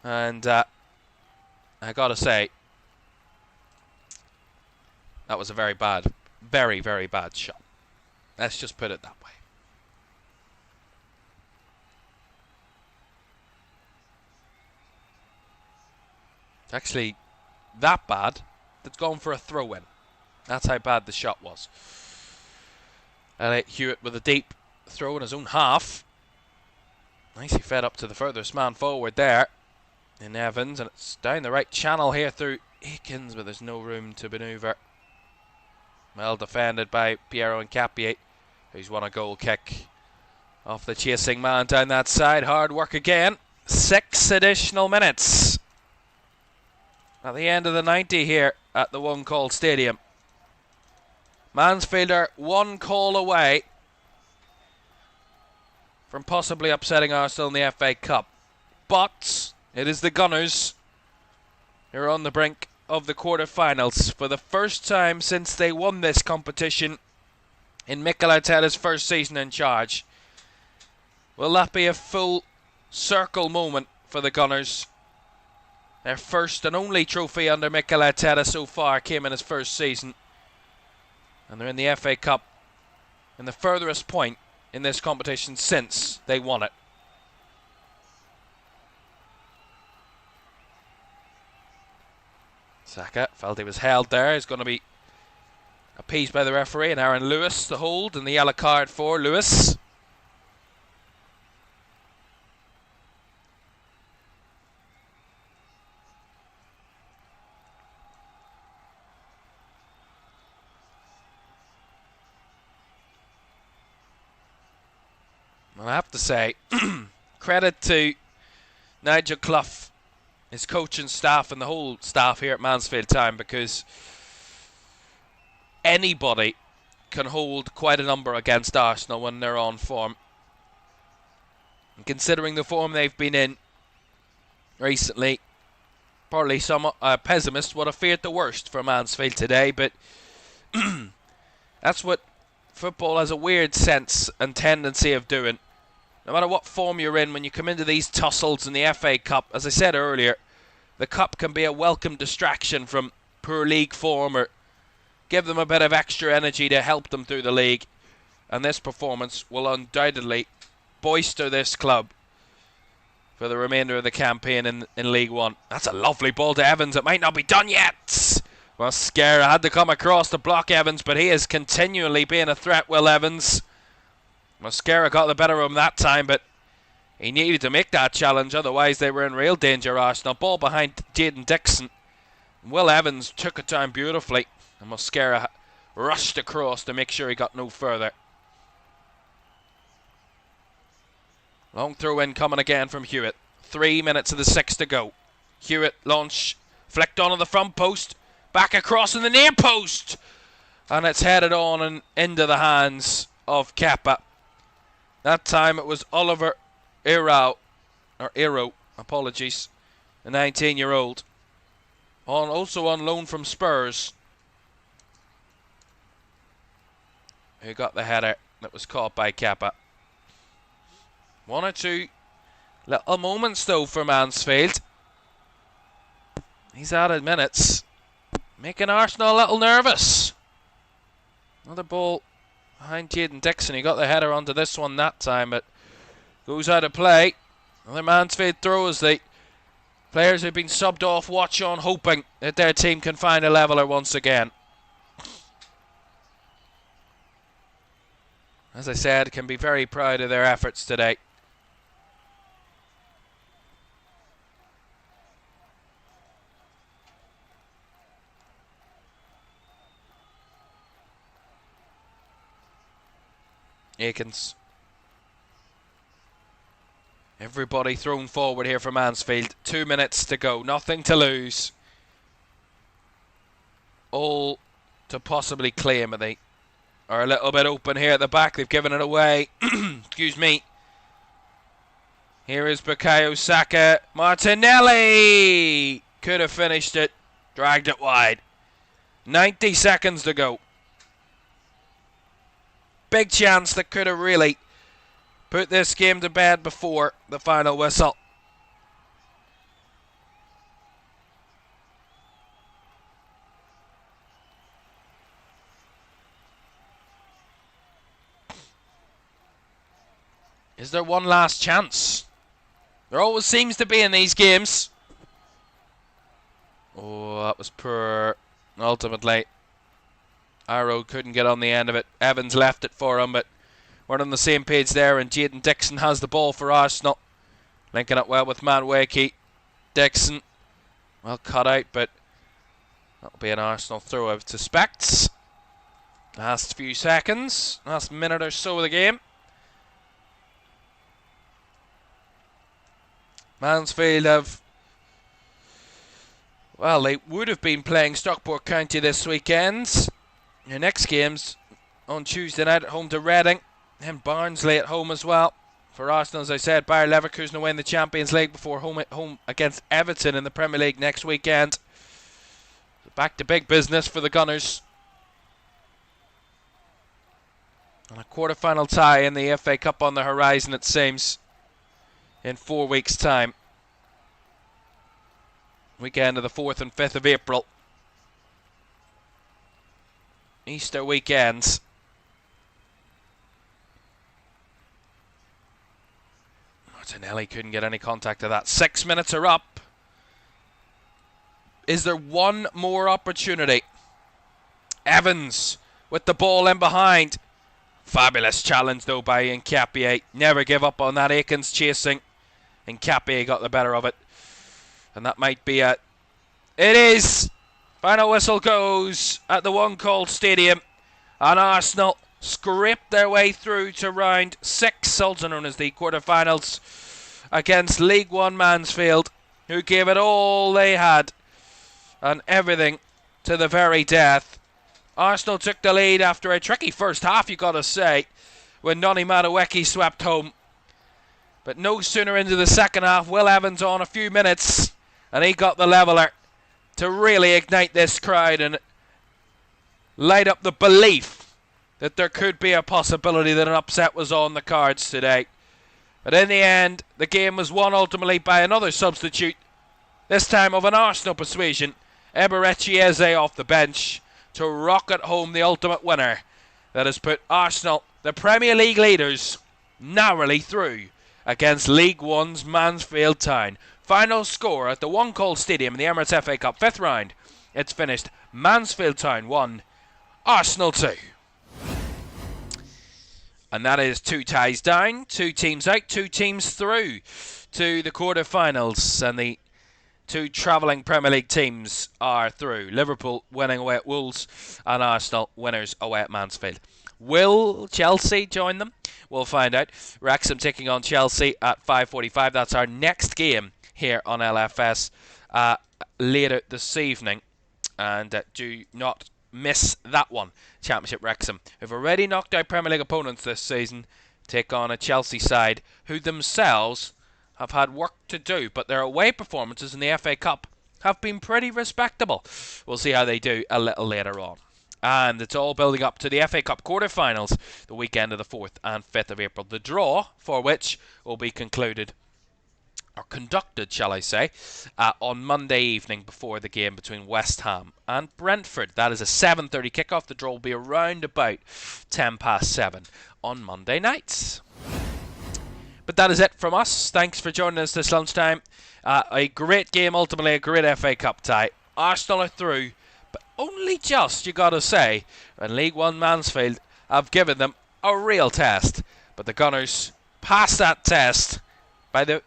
And I gotta say, that was a very bad, very, very bad shot. Let's just put it that way. It's actually that bad that's gone for a throw-in. That's how bad the shot was. Elliot Hewitt with a deep throw in his own half. Nicely fed up to the furthest man forward there in Evans, and it's down the right channel here through Aikens, but there's no room to manoeuvre. Well defended by Piero Nkapie, who's won a goal kick off the chasing man down that side. Hard work again. 6 additional minutes at the end of the 90 here at the One Call Stadium. Mansfield are 1 call away from possibly upsetting Arsenal in the FA Cup. But it is the Gunners who are on the brink of the quarter-finals for the first time since they won this competition in Mikel Arteta's first season in charge. Will that be a full circle moment for the Gunners? Their first and only trophy under Mikel Arteta so far came in his first season. And they're in the FA Cup in the furthest point in this competition since they won it. Saka felt he was held there. He's going to be appeased by the referee, and Aaron Lewis the hold and the yellow card for Lewis. I have to say, credit to Nigel Clough, his coaching staff and the whole staff here at Mansfield Town, because anybody can hold quite a number against Arsenal when they're on form. And considering the form they've been in recently, probably some pessimists would have feared the worst for Mansfield today, but that's what football has a weird sense and tendency of doing. No matter what form you're in, when you come into these tussles in the FA Cup, as I said earlier, the Cup can be a welcome distraction from poor league form, or give them a bit of extra energy to help them through the league. And this performance will undoubtedly bolster this club for the remainder of the campaign in League One. That's a lovely ball to Evans. It might not be done yet. Mascara had to come across to block Evans, but he is continually being a threat, Will Evans. Mascara got the better of him that time, but he needed to make that challenge, otherwise they were in real danger, Arsenal. Ball behind Jaden Dixon. Will Evans took it down beautifully, and Mascara rushed across to make sure he got no further. Long throw in coming again from Hewitt. 3 minutes of the 6 to go. Hewitt launch, flicked onto the front post, back across in the near post, and it's headed on and into the hands of Kappa. That time it was Oliver Iro, apologies, a 19-year-old, also on loan from Spurs, who got the header that was caught by Kappa. 1 or 2 little moments though for Mansfield. He's added minutes. making Arsenal a little nervous. Another ball behind Jaden Dixon. He got the header onto this one that time, but goes out of play. Another Mansfield throw as the players who've been subbed off watch on, hoping that their team can find a leveller once again. As I said, can be very proud of their efforts today. Akins. Everybody thrown forward here for Mansfield. 2 minutes to go. Nothing to lose. All to possibly claim. They are a little bit open here at the back. They've given it away. Excuse me. Here is Bukayo Saka. Martinelli could have finished it. Dragged it wide. 90 seconds to go. Big chance that could have really put this game to bed before the final whistle. Is there one last chance? There always seems to be in these games. Oh, that was poor. Ultimately, Arrow couldn't get on the end of it. Evans left it for him, but we're on the same page there, and Jaden Dixon has the ball for Arsenal. Linking up well with Manwakey. Dixon, well cut out, but that'll be an Arsenal throw, I suspect. Last few seconds, last minute or so of the game. Mansfield have, well, they would have been playing Stockport County this weekend. Their next game's on Tuesday night at home to Reading, and Barnsley at home as well. For Arsenal, as I said, Bayer Leverkusen away in the Champions League before home against Everton in the Premier League next weekend. Back to big business for the Gunners. And a quarter-final tie in the FA Cup on the horizon, it seems, in 4 weeks' time. Weekend of the 4th and 5th of April. Easter weekends. Martinelli couldn't get any contact to that. 6 minutes are up. Is there one more opportunity? Evans with the ball in behind. Fabulous challenge though by Nkapie. Never give up on that. Akins chasing. Nkapie got the better of it. And that might be it. It is! Final whistle goes at the One Call Stadium. And Arsenal scraped their way through to round 6, also known as the quarterfinals, against League One Mansfield, who gave it all they had and everything to the very death. Arsenal took the lead after a tricky first half, you got to say, when Noni Madueke swept home. But no sooner into the second half, Will Evans on a few minutes, and he got the leveller to really ignite this crowd and light up the belief that there could be a possibility that an upset was on the cards today. But in the end, the game was won ultimately by another substitute, this time of an Arsenal persuasion, Eberechi Eze off the bench, to rocket home the ultimate winner that has put Arsenal, the Premier League leaders, narrowly through against League One's Mansfield Town. Final score at the One Call Stadium in the Emirates FA Cup 5th round. It's finished Mansfield Town 1, Arsenal 2. And that is 2 ties down, 2 teams out, 2 teams through to the quarterfinals. And the 2 travelling Premier League teams are through. Liverpool winning away at Wolves and Arsenal winners away at Mansfield. Will Chelsea join them? We'll find out. Wrexham taking on Chelsea at 5:45. That's our next game here on LFS later this evening. And do not miss that one. Championship Wrexham, who've already knocked out Premier League opponents this season, take on a Chelsea side who themselves have had work to do, but their away performances in the FA Cup have been pretty respectable. We'll see how they do a little later on. And it's all building up to the FA Cup quarter-finals the weekend of the 4th and 5th of April. The draw for which will be concluded or conducted, shall I say, on Monday evening before the game between West Ham and Brentford. That is a 7:30 kickoff. The draw will be around about 7:10 on Monday nights. But that is it from us. Thanks for joining us this lunchtime. A great game, ultimately a great FA Cup tie. Arsenal are through, but only just, you got to say. And League One Mansfield have given them a real test. But the Gunners passed that test by the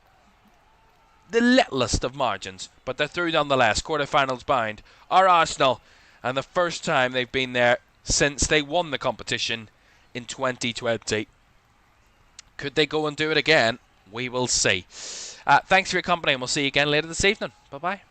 littlest of margins, but they're through nonetheless. Quarterfinals bound are Arsenal, and the first time they've been there since they won the competition in 2020. Could they go and do it again? We will see. Thanks for your company, and we'll see you again later this evening. Bye-bye.